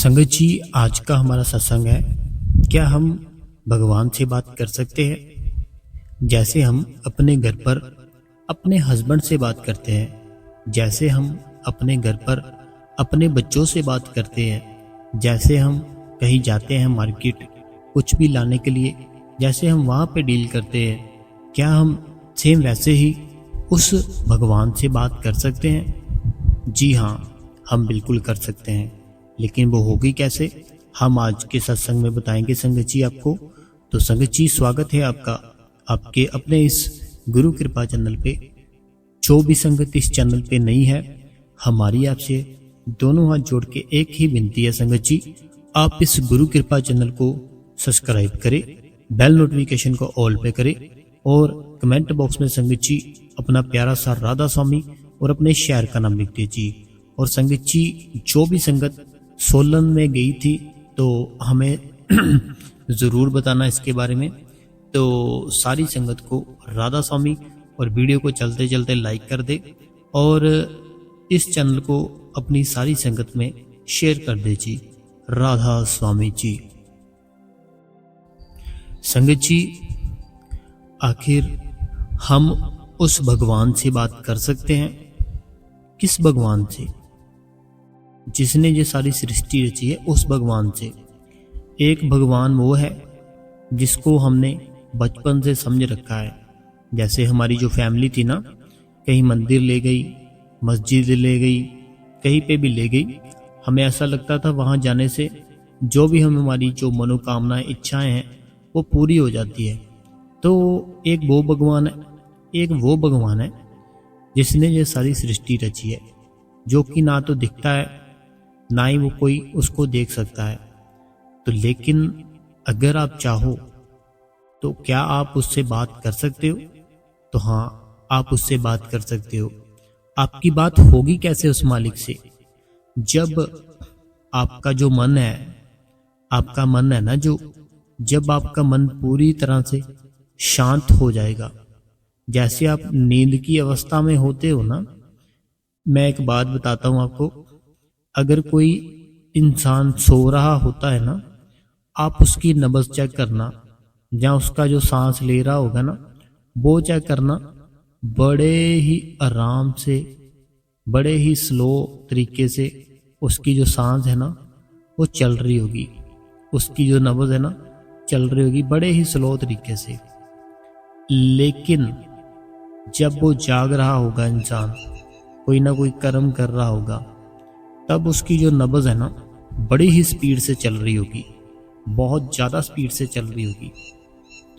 संगत जी, आज का हमारा सत्संग है, क्या हम भगवान से बात कर सकते हैं? जैसे हम अपने घर पर अपने हस्बैंड से बात करते हैं, जैसे हम अपने घर पर अपने बच्चों से बात करते हैं, जैसे हम कहीं जाते हैं मार्केट कुछ भी लाने के लिए, जैसे हम वहाँ पे डील करते हैं, क्या हम सेम वैसे ही उस भगवान से बात कर सकते हैं? जी हाँ, हम बिल्कुल कर सकते हैं। लेकिन वो होगी कैसे, हम आज के सत्संग में बताएंगे संगत जी आपको। तो संगत जी, स्वागत है आपका आपके अपने इस गुरु कृपा चैनल पे। जो भी संगत इस चैनल पे नहीं है, हमारी आपसे दोनों हाथ जोड़ के एक ही विनती है संगत जी, आप इस गुरु कृपा चैनल को सब्सक्राइब करें, बेल नोटिफिकेशन को ऑल पे करें और कमेंट बॉक्स में संगत जी अपना प्यारा सा राधा स्वामी और अपने शहर का नाम लिख दीजिए। और संगत जी, जो भी संगत सोलन में गई थी तो हमें ज़रूर बताना इसके बारे में। तो सारी संगत को राधा स्वामी और वीडियो को चलते चलते लाइक कर दे और इस चैनल को अपनी सारी संगत में शेयर कर दीजिए। राधा स्वामी जी। संगत जी, आखिर हम उस भगवान से बात कर सकते हैं। किस भगवान से? जिसने ये सारी सृष्टि रची है, उस भगवान से। एक भगवान वो है जिसको हमने बचपन से समझ रखा है। जैसे हमारी जो फैमिली थी ना, कहीं मंदिर ले गई, मस्जिद ले गई, कहीं पे भी ले गई, हमें ऐसा लगता था वहाँ जाने से जो भी हम हमारी जो मनोकामनाएं इच्छाएं हैं वो पूरी हो जाती है। तो एक वो भगवान है, एक वो भगवान है जिसने ये सारी सृष्टि रची है, जो कि ना तो दिखता है ना ही वो कोई उसको देख सकता है। तो लेकिन अगर आप चाहो तो क्या आप उससे बात कर सकते हो? तो हाँ, आप उससे बात कर सकते हो। आपकी बात होगी कैसे उस मालिक से? जब आपका जो मन है, आपका मन है ना, जो जब आपका मन पूरी तरह से शांत हो जाएगा, जैसे आप नींद की अवस्था में होते हो ना। मैं एक बात बताता हूँ आपको, अगर कोई इंसान सो रहा होता है ना, आप उसकी नब्ज चेक करना, या उसका जो सांस ले रहा होगा ना वो चेक करना, बड़े ही आराम से, बड़े ही स्लो तरीके से उसकी जो सांस है ना वो चल रही होगी, उसकी जो नब्ज है ना चल रही होगी बड़े ही स्लो तरीके से। लेकिन जब वो जाग रहा होगा इंसान, कोई ना कोई कर्म कर रहा होगा, तब उसकी जो नब्ज है ना बड़ी ही स्पीड से चल रही होगी, बहुत ज़्यादा स्पीड से चल रही होगी।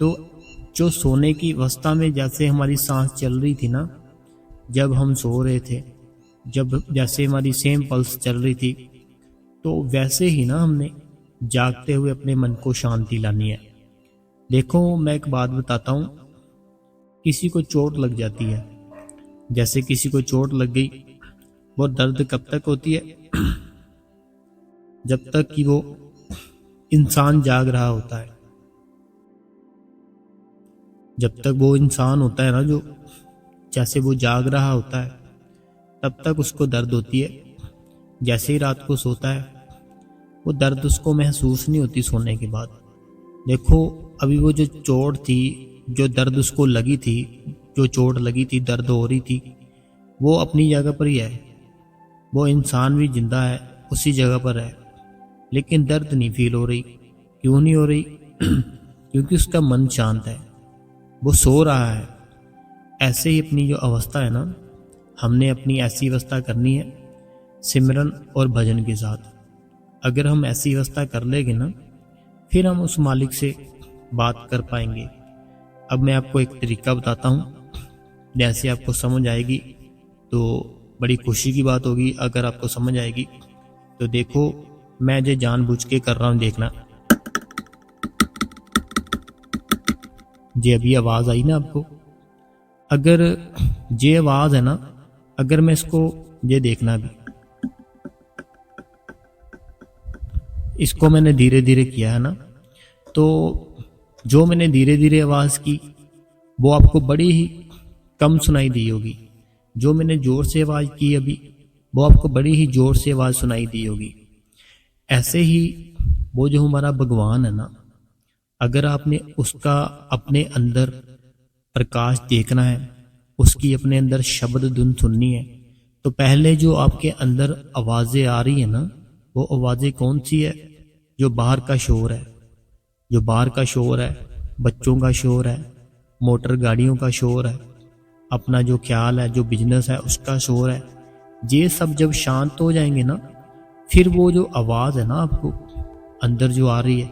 तो जो सोने की अवस्था में जैसे हमारी सांस चल रही थी ना, जब हम सो रहे थे, जब जैसे हमारी सेम पल्स चल रही थी, तो वैसे ही ना हमने जागते हुए अपने मन को शांति लानी है। देखो, मैं एक बात बताता हूँ, किसी को चोट लग जाती है, जैसे किसी को चोट लग गई, वो दर्द कब तक होती है? जब तक कि वो इंसान जाग रहा होता है। जब तक वो इंसान होता है ना, जो जैसे वो जाग रहा होता है, तब तक उसको दर्द होती है। जैसे ही रात को सोता है, वो दर्द उसको महसूस नहीं होती सोने के बाद। देखो, अभी वो जो चोट थी, जो दर्द उसको लगी थी, जो चोट लगी थी, दर्द हो रही थी, वो अपनी जगह पर ही है। वो इंसान भी जिंदा है, उसी जगह पर है, लेकिन दर्द नहीं फील हो रही। क्यों नहीं हो रही? क्योंकि उसका मन शांत है, वो सो रहा है। ऐसे ही अपनी जो अवस्था है ना, हमने अपनी ऐसी अवस्था करनी है सिमरन और भजन के साथ। अगर हम ऐसी अवस्था कर लेंगे ना, फिर हम उस मालिक से बात कर पाएंगे। अब मैं आपको एक तरीका बताता हूँ, जैसे आपको समझ आएगी तो बड़ी खुशी की बात होगी। अगर आपको समझ आएगी तो देखो, मैं जो जानबूझ के कर रहा हूँ, देखना। ये अभी आवाज़ आई ना आपको, अगर ये आवाज़ है ना, अगर मैं इसको, ये देखना भी, इसको मैंने धीरे धीरे किया है ना, तो जो मैंने धीरे धीरे आवाज़ की वो आपको बड़ी ही कम सुनाई दी होगी। जो मैंने ज़ोर से आवाज़ की अभी, वो आपको बड़ी ही ज़ोर से आवाज़ सुनाई दी होगी। ऐसे ही वो जो हमारा भगवान है ना, अगर आपने उसका अपने अंदर प्रकाश देखना है, उसकी अपने अंदर शब्द धुन सुननी है, तो पहले जो आपके अंदर आवाज़ें आ रही है ना, वो आवाज़ें कौन सी है? जो बाहर का शोर है। जो बाहर का शोर है, बच्चों का शोर है, मोटर गाड़ियों का शोर है, अपना जो ख्याल है, जो बिजनेस है, उसका शोर है। ये सब जब शांत हो जाएंगे ना, फिर वो जो आवाज़ है ना आपको अंदर जो आ रही है,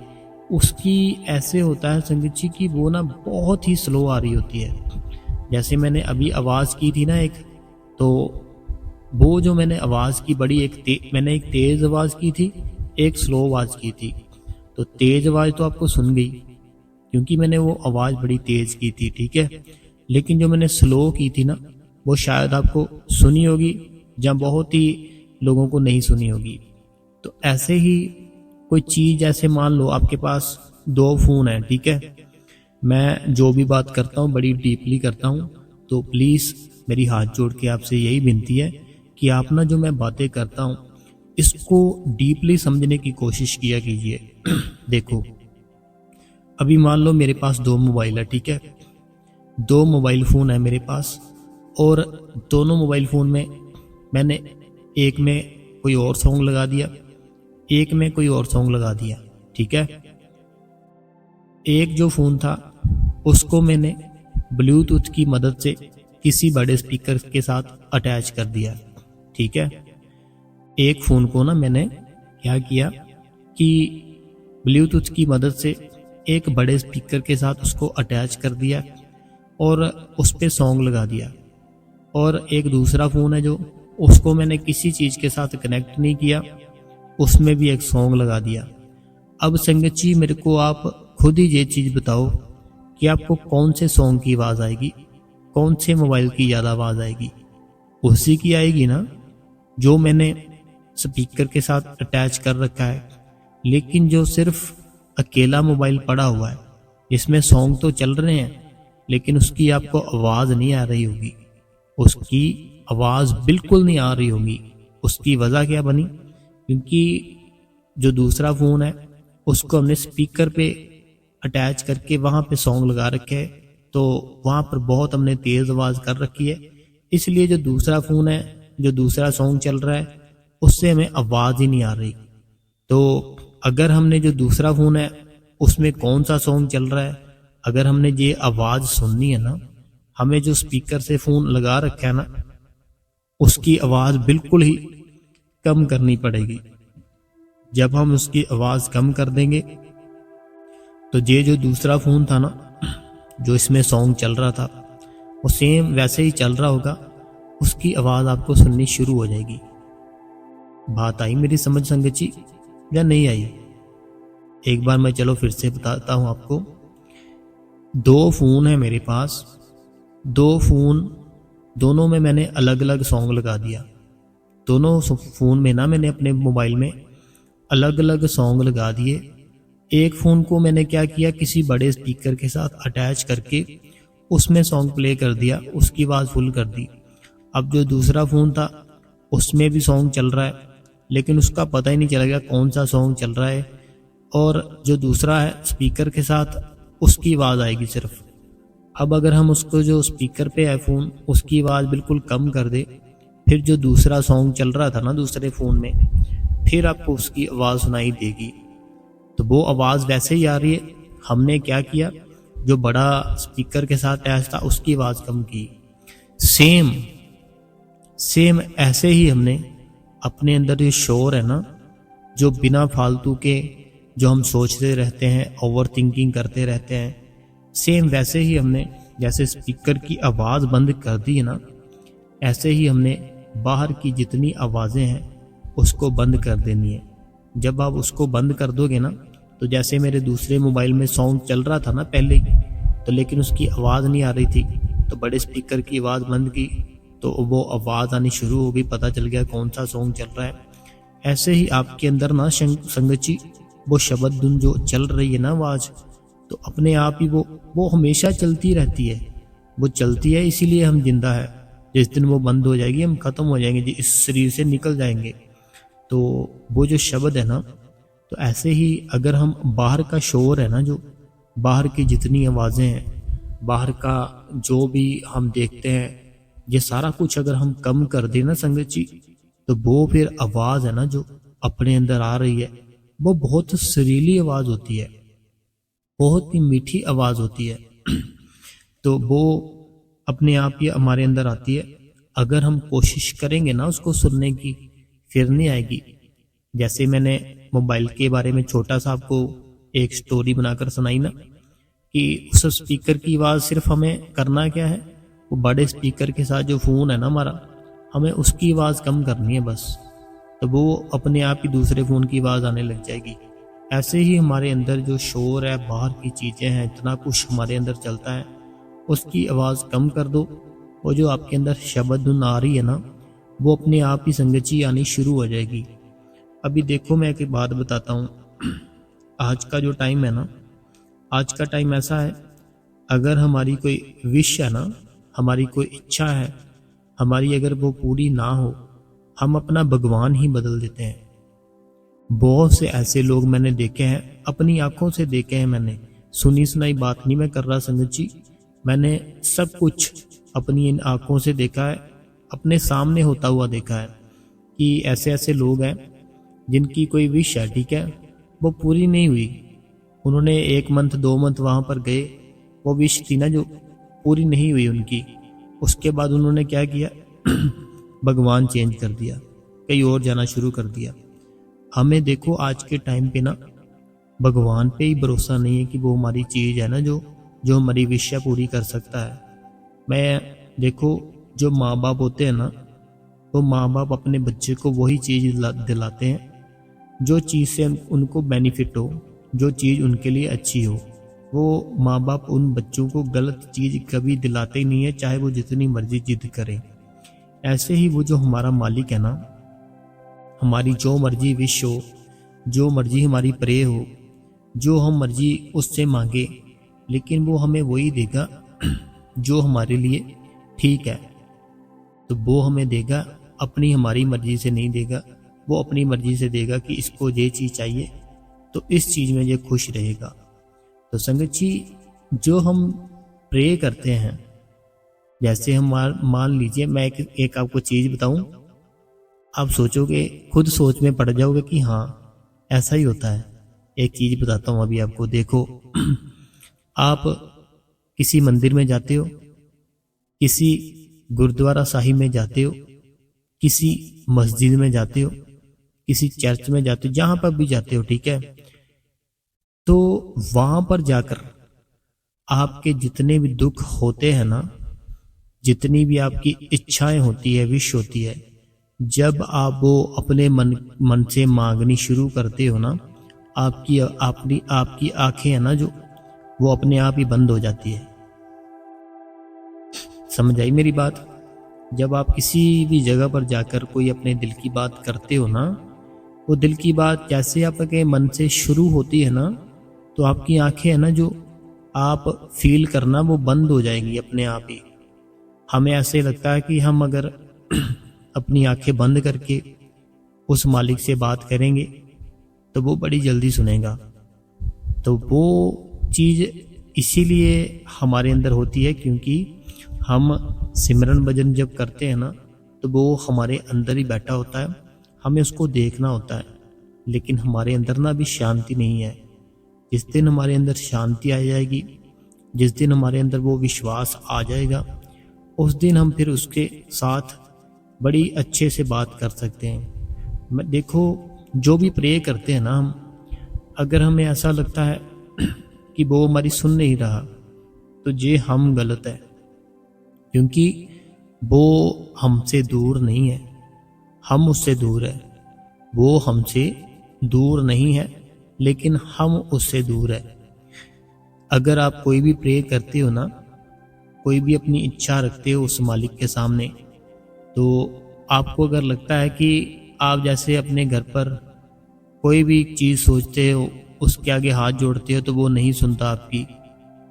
उसकी ऐसे होता है संगत जी कि वो ना बहुत ही स्लो आ रही होती है। जैसे मैंने अभी आवाज़ की थी ना एक, तो वो जो मैंने आवाज़ की बड़ी मैंने एक तेज़ आवाज़ की थी, एक स्लो आवाज़ की थी। तो तेज़ आवाज़ तो आपको सुन गई क्योंकि मैंने वो आवाज़ बड़ी तेज़ की थी, ठीक है। लेकिन जो मैंने स्लो की थी ना, वो शायद आपको सुनी होगी या बहुत ही लोगों को नहीं सुनी होगी। तो ऐसे ही कोई चीज़, ऐसे मान लो आपके पास 2 फ़ोन हैं, ठीक है। मैं जो भी बात करता हूँ बड़ी डीपली करता हूँ, तो प्लीज़ मेरी हाथ जोड़ के आपसे यही विनती है कि आप ना जो मैं बातें करता हूँ इसको डीपली समझने की कोशिश किया कीजिए। देखो, अभी मान लो मेरे पास 2 मोबाइल है, ठीक है। 2 मोबाइल फ़ोन है मेरे पास, और दोनों मोबाइल फ़ोन में मैंने एक में कोई और सॉन्ग लगा दिया, एक में कोई और सॉन्ग लगा दिया, ठीक है। एक जो फ़ोन था उसको मैंने ब्लूटूथ की मदद से किसी बड़े स्पीकर के साथ अटैच कर दिया, ठीक है। एक फ़ोन को ना मैंने क्या किया कि ब्लूटूथ की मदद से एक बड़े स्पीकर के साथ उसको अटैच कर दिया और उस पर सॉन्ग लगा दिया। और एक दूसरा फ़ोन है जो, उसको मैंने किसी चीज़ के साथ कनेक्ट नहीं किया, उसमें भी एक सॉन्ग लगा दिया। अब संगत जी, मेरे को आप खुद ही ये चीज़ बताओ कि आपको कौन से सॉन्ग की आवाज़ आएगी, कौन से मोबाइल की ज़्यादा आवाज़ आएगी? उसी की आएगी ना जो मैंने स्पीकर के साथ अटैच कर रखा है। लेकिन जो सिर्फ अकेला मोबाइल पड़ा हुआ है, इसमें सॉन्ग तो चल रहे हैं लेकिन उसकी आपको आवाज़ नहीं आ रही होगी, उसकी आवाज़ बिल्कुल नहीं आ रही होगी। उसकी वजह क्या बनी? क्योंकि जो दूसरा फ़ोन है उसको हमने स्पीकर पे अटैच करके वहाँ पे सॉन्ग लगा रखे है, तो वहाँ पर बहुत हमने तेज़ आवाज़ कर रखी है, इसलिए जो दूसरा फ़ोन है, जो दूसरा सॉन्ग चल रहा है, उससे हमें आवाज़ ही नहीं आ रही। तो अगर हमने जो दूसरा फ़ोन है उसमें कौन सा सॉन्ग चल रहा है, अगर हमने ये आवाज़ सुननी है ना, हमें जो स्पीकर से फ़ोन लगा रखा है ना, उसकी आवाज़ बिल्कुल ही कम करनी पड़ेगी। जब हम उसकी आवाज़ कम कर देंगे तो ये जो दूसरा फ़ोन था ना, जो इसमें सॉन्ग चल रहा था, वो सेम वैसे ही चल रहा होगा, उसकी आवाज़ आपको सुननी शुरू हो जाएगी। बात आई मेरी समझ संगत जी या नहीं आई? एक बार मैं चलो फिर से बताता हूँ आपको। 2 फ़ोन है मेरे पास, 2 फ़ोन, दोनों में मैंने अलग अलग सॉन्ग लगा दिया। दोनों फ़ोन में ना मैंने अपने मोबाइल में अलग अलग सॉन्ग लगा दिए। एक फ़ोन को मैंने क्या किया, किसी बड़े स्पीकर के साथ अटैच करके उसमें सॉन्ग प्ले कर दिया, उसकी आवाज़ फुल कर दी। अब जो दूसरा फ़ोन था उसमें भी सॉन्ग चल रहा है, लेकिन उसका पता ही नहीं चलेगा कौन सा सॉन्ग चल रहा है। और जो दूसरा है स्पीकर के साथ, उसकी आवाज़ आएगी सिर्फ। अब अगर हम उसको जो स्पीकर पे है फ़ोन, उसकी आवाज़ बिल्कुल कम कर दे, फिर जो दूसरा सॉन्ग चल रहा था ना दूसरे फ़ोन में, फिर आपको उसकी आवाज़ सुनाई देगी। तो वो आवाज़ वैसे ही आ रही है। हमने क्या किया, जो बड़ा स्पीकर के साथ अटैच था उसकी आवाज़ कम की। सेम ऐसे ही हमने अपने अंदर ये शोर है ना, जो बिना फालतू के जो हम सोचते रहते हैं, ओवर थिंकिंग करते रहते हैं, सेम वैसे ही हमने जैसे स्पीकर की आवाज़ बंद कर दी है ना, ऐसे ही हमने बाहर की जितनी आवाज़ें हैं उसको बंद कर देनी है। जब आप उसको बंद कर दोगे ना, तो जैसे मेरे दूसरे मोबाइल में सॉन्ग चल रहा था ना पहले ही, तो लेकिन उसकी आवाज़ नहीं आ रही थी, तो बड़े स्पीकर की आवाज़ बंद की तो वो आवाज़ आनी शुरू हो गई, पता चल गया कौन सा सॉन्ग चल रहा है। ऐसे ही आपके अंदर ना संगत जी, वो शब्द धुन जो चल रही है ना आवाज़, तो अपने आप ही वो हमेशा चलती रहती है। वो चलती है इसीलिए हम जिंदा है। जिस दिन वो बंद हो जाएगी, हम ख़त्म हो जाएंगे जी, इस शरीर से निकल जाएंगे। तो वो जो शब्द है ना, तो ऐसे ही अगर हम बाहर का शोर है ना, जो बाहर की जितनी आवाज़ें हैं, बाहर का जो भी हम देखते हैं, ये सारा कुछ अगर हम कम कर दें ना संगत जी, तो वो फिर आवाज़ है ना जो अपने अंदर आ रही है, वो बहुत सुरीली आवाज़ होती है, बहुत ही मीठी आवाज़ होती है। तो वो अपने आप ही हमारे अंदर आती है। अगर हम कोशिश करेंगे ना उसको सुनने की, फिर नहीं आएगी। जैसे मैंने मोबाइल के बारे में छोटा सा आपको एक स्टोरी बनाकर सुनाई ना, कि उस स्पीकर की आवाज़ सिर्फ हमें करना क्या है, वो बड़े स्पीकर के साथ जो फ़ोन है ना हमारा, हमें उसकी आवाज़ कम करनी है बस, तो वो अपने आप ही दूसरे फ़ोन की आवाज़ आने लग जाएगी। ऐसे ही हमारे अंदर जो शोर है, बाहर की चीज़ें हैं, इतना कुछ हमारे अंदर चलता है, उसकी आवाज़ कम कर दो। वो जो आपके अंदर शब्द धुन आ रही है ना, वो अपने आप ही संगति आनी शुरू हो जाएगी। अभी देखो मैं एक बात बताता हूँ। आज का जो टाइम है ना, आज का टाइम ऐसा है, अगर हमारी कोई विश है ना, हमारी कोई इच्छा है, हमारी अगर वो पूरी ना हो, हम अपना भगवान ही बदल देते हैं। बहुत से ऐसे लोग मैंने देखे हैं, अपनी आंखों से देखे हैं मैंने, सुनी सुनाई बात नहीं मैं कर रहा संगत जी, मैंने सब कुछ अपनी इन आंखों से देखा है, अपने सामने होता हुआ देखा है कि ऐसे ऐसे लोग हैं जिनकी कोई विश है, ठीक है, वो पूरी नहीं हुई। उन्होंने 1 मंथ 2 मंथ वहाँ पर गए, वो विश थी ना जो पूरी नहीं हुई उनकी, उसके बाद उन्होंने क्या किया भगवान चेंज कर दिया, कहीं और जाना शुरू कर दिया। हमें देखो आज के टाइम पे ना भगवान पे ही भरोसा नहीं है कि वो हमारी चीज़ है ना जो जो हमारी विश पूरी कर सकता है। मैं देखो, जो माँ बाप होते हैं ना, तो माँ बाप अपने बच्चे को वही चीज़ दिलाते हैं जो चीज़ से उनको बेनिफिट हो, जो चीज़ उनके लिए अच्छी हो। वो माँ बाप उन बच्चों को गलत चीज़ कभी दिलाते ही नहीं है, चाहे वो जितनी मर्जी जिद करें। ऐसे ही वो जो हमारा मालिक है ना, हमारी जो मर्जी विश हो, जो मर्जी हमारी प्रे हो, जो हम मर्जी उससे मांगे, लेकिन वो हमें वही देगा जो हमारे लिए ठीक है। तो वो हमें देगा, अपनी हमारी मर्जी से नहीं देगा, वो अपनी मर्जी से देगा कि इसको ये चीज़ चाहिए तो इस चीज़ में ये खुश रहेगा। तो संगत जी, जो हम प्रे करते हैं, जैसे हम मान लीजिए मैं एक आपको चीज़ बताऊं, आप सोचोगे, खुद सोच में पड़ जाओगे कि हाँ ऐसा ही होता है। एक चीज़ बताता हूँ अभी आपको, देखो आप किसी मंदिर में जाते हो, किसी गुरुद्वारा साहिब में जाते हो, किसी मस्जिद में जाते हो, किसी चर्च में जाते हो, जहां पर भी जाते हो, ठीक है, तो वहां पर जाकर आपके जितने भी दुख होते हैं ना, जितनी भी आपकी इच्छाएं होती है, विश होती है, जब आप वो अपने मन से मांगनी शुरू करते हो ना, आपकी आंखें है ना जो, वो अपने आप ही बंद हो जाती है। समझ आई मेरी बात? जब आप किसी भी जगह पर जाकर कोई अपने दिल की बात करते हो ना, वो दिल की बात जैसे आपके मन से शुरू होती है ना, तो आपकी आंखें है ना जो आप फील करना, वो बंद हो जाएंगी अपने आप ही। हमें ऐसे लगता है कि हम अगर अपनी आंखें बंद करके उस मालिक से बात करेंगे तो वो बड़ी जल्दी सुनेगा। तो वो चीज़ इसीलिए हमारे अंदर होती है, क्योंकि हम सिमरन भजन जब करते हैं ना, तो वो हमारे अंदर ही बैठा होता है, हमें उसको देखना होता है, लेकिन हमारे अंदर ना अभी शांति नहीं है। जिस दिन हमारे अंदर शांति आ जाएगी, जिस दिन हमारे अंदर वो विश्वास आ जाएगा, उस दिन हम फिर उसके साथ बड़ी अच्छे से बात कर सकते हैं। देखो, जो भी प्रे करते हैं ना हम, अगर हमें ऐसा लगता है कि वो हमारी सुन नहीं रहा, तो ये हम गलत है, क्योंकि वो हमसे दूर नहीं है, हम उससे दूर है। वो हमसे दूर नहीं है, लेकिन हम उससे दूर है। अगर आप कोई भी प्रे करते हो ना, कोई भी अपनी इच्छा रखते हो उस मालिक के सामने, तो आपको अगर लगता है कि आप जैसे अपने घर पर कोई भी चीज़ सोचते हो, उसके आगे हाथ जोड़ते हो, तो वो नहीं सुनता आपकी,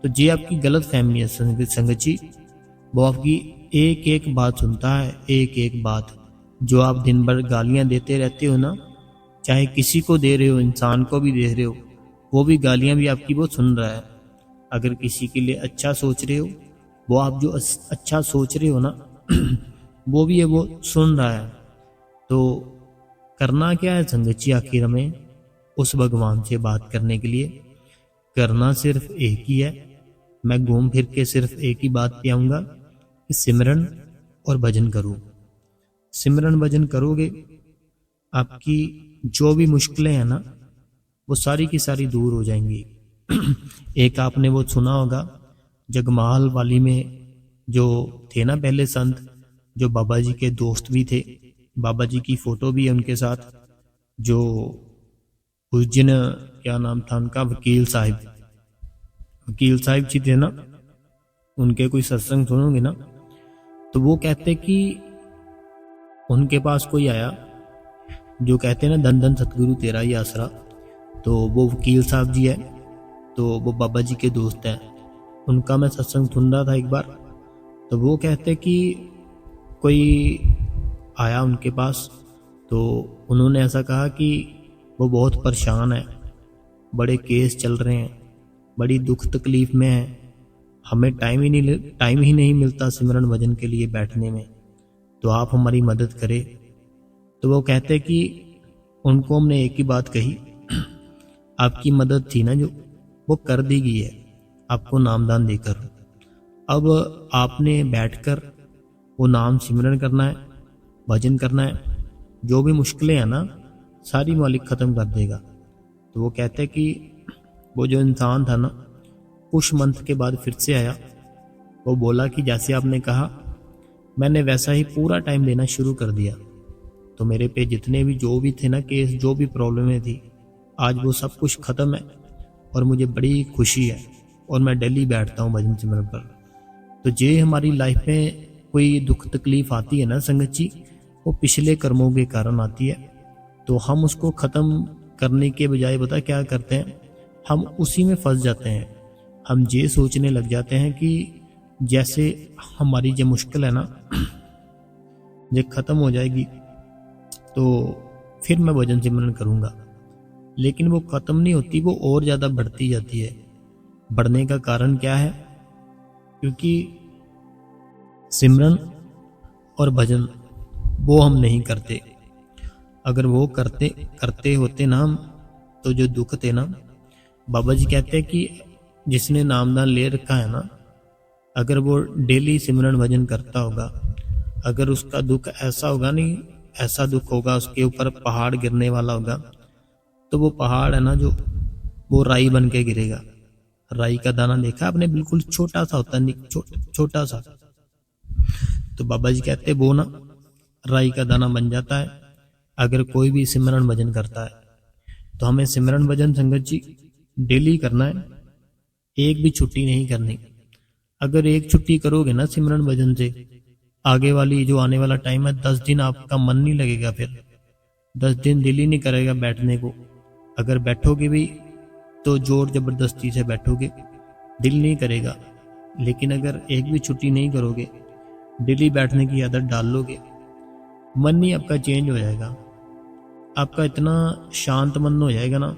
तो ये आपकी गलत फहमी है संगत जी। वो आपकी एक एक बात सुनता है, एक एक बात। जो आप दिन भर गालियां देते रहते हो ना, चाहे किसी को दे रहे हो, इंसान को भी दे रहे हो, वो भी गालियां भी आपकी वो सुन रहा है। अगर किसी के लिए अच्छा सोच रहे हो, वो आप जो अच्छा सोच रहे हो ना वो भी है वो सुन रहा है। तो करना क्या है संगत जी, आखिर हमें उस भगवान से बात करने के लिए करना सिर्फ एक ही है। मैं घूम फिर के सिर्फ एक ही बात पे आऊंगा कि सिमरन और भजन करो। सिमरन भजन करोगे, आपकी जो भी मुश्किलें हैं ना वो सारी की सारी दूर हो जाएंगी। एक आपने वो सुना होगा, जगमाल वाली में जो थे ना पहले संत, जो बाबा जी के दोस्त भी थे, बाबा जी की फोटो भी है उनके साथ, जो उस दिन क्या नाम था उनका, वकील साहिब जी थे ना, उनके कोई सत्संग सुनोगे ना तो वो कहते कि उनके पास कोई आया जो कहते ना धन धन सतगुरु तेरा ही आसरा। तो वो वकील साहब जी है, तो वो बाबा जी के दोस्त हैं। उनका मैं सत्संग सुन रहा था एक बार, तो वो कहते कि कोई आया उनके पास, तो उन्होंने ऐसा कहा कि वो बहुत परेशान है, बड़े केस चल रहे हैं, बड़ी दुख तकलीफ में है, हमें टाइम ही नहीं मिलता सिमरन भजन के लिए बैठने में, तो आप हमारी मदद करें। तो वो कहते कि उनको हमने एक ही बात कही, आपकी मदद थी ना जो, वो कर दी गई है आपको नामदान देकर। अब आपने बैठकर वो नाम सिमरन करना है, भजन करना है, जो भी मुश्किलें हैं ना सारी मालिक ख़त्म कर देगा। तो वो कहते कि वो जो इंसान था ना कुछ मंथ के बाद फिर से आया, वो बोला कि जैसे आपने कहा मैंने वैसा ही पूरा टाइम देना शुरू कर दिया, तो मेरे पे जितने भी जो भी थे ना केस, जो भी प्रॉब्लमें थी, आज वो सब कुछ ख़त्म है और मुझे बड़ी खुशी है और मैं डेली बैठता हूँ भजन सिमरन पर। तो जे हमारी लाइफ में कोई दुख तकलीफ आती है ना संगत जी, वो पिछले कर्मों के कारण आती है। तो हम उसको ख़त्म करने के बजाय पता क्या करते हैं, हम उसी में फंस जाते हैं। हम ये सोचने लग जाते हैं कि जैसे हमारी जो मुश्किल है ना ये ख़त्म हो जाएगी तो फिर मैं भजन सिमरन करूँगा, लेकिन वो ख़त्म नहीं होती, वो और ज़्यादा बढ़ती जाती है। बढ़ने का कारण क्या है, क्योंकि सिमरन और भजन वो हम नहीं करते। अगर वो करते होते ना हम, तो जो दुख थे ना, बाबा जी कहते हैं कि जिसने नामदान ले रखा है ना, अगर वो डेली सिमरन भजन करता होगा, अगर उसका दुख ऐसा होगा नहीं, ऐसा दुख होगा उसके ऊपर पहाड़ गिरने वाला होगा, तो वो पहाड़ है ना जो, वो राई बन के गिरेगा। राई का दाना देखा आपने, बिल्कुल छोटा सा होता है, छोटा सा। तो बाबा जी कहते वो ना राई का दाना बन जाता है अगर कोई भी सिमरन भजन करता है। तो हमें सिमरन भजन संगत जी डेली करना है, एक भी छुट्टी नहीं करनी। अगर एक छुट्टी करोगे ना सिमरन भजन से, आगे वाली जो आने वाला टाइम है 10 दिन आपका मन नहीं लगेगा, फिर 10 दिन दिल ही नहीं करेगा बैठने को। अगर बैठोगे भी तो जोर जबरदस्ती से बैठोगे, दिल नहीं करेगा। लेकिन अगर एक भी छुट्टी नहीं करोगे, डेली बैठने की आदत डाल लोगे, मन ही आपका चेंज हो जाएगा, आपका इतना शांत मन हो जाएगा ना,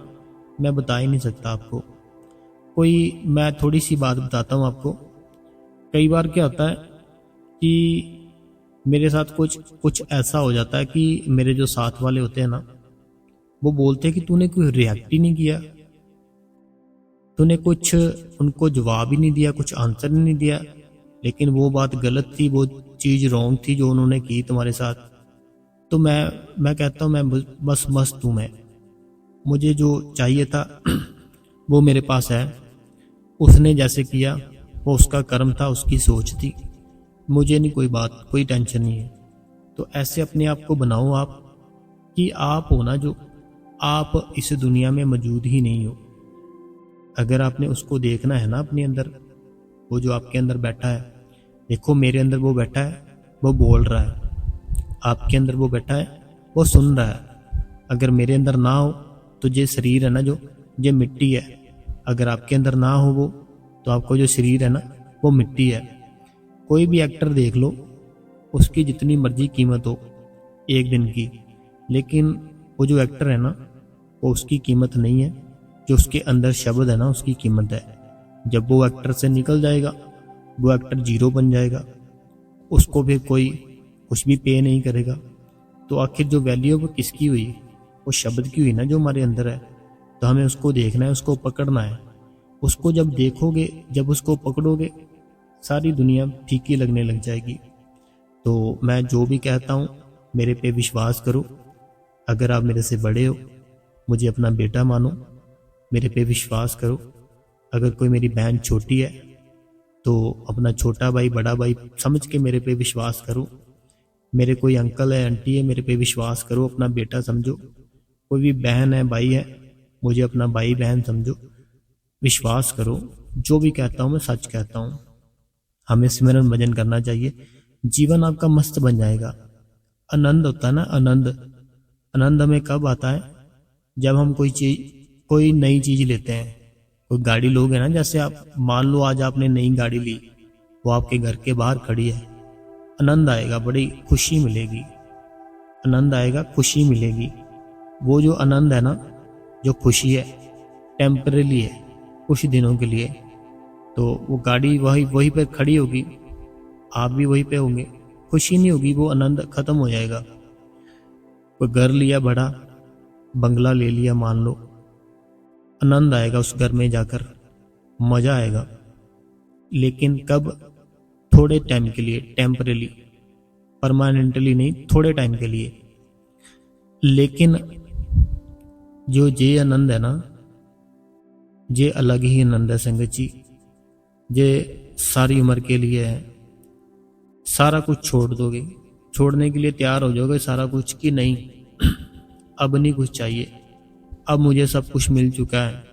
मैं बता ही नहीं सकता आपको। मैं थोड़ी सी बात बताता हूँ आपको। कई बार क्या होता है कि मेरे साथ कुछ ऐसा हो जाता है कि मेरे जो साथ वाले होते हैं ना, वो बोलते हैं कि तूने कोई रिएक्ट ही नहीं किया, तूने कुछ उनको जवाब ही नहीं दिया, कुछ आंसर ही नहीं दिया, लेकिन वो बात गलत थी, वो चीज़ रॉन्ग थी जो उन्होंने की तुम्हारे साथ। तो मैं कहता हूँ मैं बस मस्त हूँ, मैं मुझे जो चाहिए था वो मेरे पास है। उसने जैसे किया वो उसका कर्म था, उसकी सोच थी, मुझे नहीं कोई बात, कोई टेंशन नहीं है। तो ऐसे अपने आप को बनाओ आप कि आप हो ना जो, आप इस दुनिया में मौजूद ही नहीं हो। अगर आपने उसको देखना है ना अपने अंदर, वो जो आपके अंदर बैठा है, देखो मेरे अंदर वो बैठा है, वो बोल रहा है, आपके अंदर वो बैठा है, वो सुन रहा है। अगर मेरे अंदर ना हो तो ये शरीर है ना जो, ये मिट्टी है। अगर आपके अंदर ना हो वो, तो आपको जो शरीर है ना वो मिट्टी है। कोई भी एक्टर देख लो, उसकी जितनी मर्जी कीमत हो एक दिन की, लेकिन वो जो एक्टर है ना, वो उसकी कीमत नहीं है, जो उसके अंदर शब्द है ना उसकी कीमत है। जब वो एक्टर से निकल जाएगा, वो एक्टर जीरो बन जाएगा, उसको फिर कोई कुछ भी पे नहीं करेगा। तो आखिर जो वैल्यू है वो किसकी हुई? वो शब्द की हुई ना जो हमारे अंदर है। तो हमें उसको देखना है, उसको पकड़ना है। उसको जब देखोगे, जब उसको पकड़ोगे, सारी दुनिया फीकी लगने लग जाएगी। तो मैं जो भी कहता हूँ, मेरे पे विश्वास करो। अगर आप मेरे से बड़े हो, मुझे अपना बेटा मानो, मेरे पे विश्वास करो। अगर कोई मेरी बहन छोटी है तो अपना छोटा भाई बड़ा भाई समझ के मेरे पे विश्वास करो। मेरे कोई अंकल है आंटी है, मेरे पे विश्वास करो, अपना बेटा समझो। कोई भी बहन है भाई है, मुझे अपना भाई बहन समझो। विश्वास करो, जो भी कहता हूँ मैं सच कहता हूँ। हमें सिमरन भजन करना चाहिए, जीवन आपका मस्त बन जाएगा। आनंद होता है ना, आनंद। आनंद हमें कब आता है? जब हम कोई नई चीज लेते हैं। कोई गाड़ी लोगे ना, जैसे आप मान लो आज आपने नई गाड़ी ली, वो आपके घर के बाहर खड़ी है, आनंद आएगा, बड़ी खुशी मिलेगी। आनंद आएगा, खुशी मिलेगी। वो जो आनंद है ना, जो खुशी है, टेम्परेरी है, कुछ दिनों के लिए। तो वो गाड़ी वहीं पे खड़ी होगी, आप भी वहीं पे होंगे, खुशी नहीं होगी, वो आनंद खत्म हो जाएगा। कोई घर लिया बड़ा, बंगला ले लिया मान लो, आनंद आएगा उस घर में जाकर, मजा आएगा। लेकिन कब? थोड़े टाइम के लिए, टेम्परेली, परमानेंटली नहीं, थोड़े टाइम के लिए। लेकिन जो ये आनंद है ना, ये अलग ही आनंद है संगत जी। ये सारी उम्र के लिए है। सारा कुछ छोड़ दोगे, छोड़ने के लिए तैयार हो जाओगे सारा कुछ, कि नहीं अब नहीं कुछ चाहिए, अब मुझे सब कुछ मिल चुका है।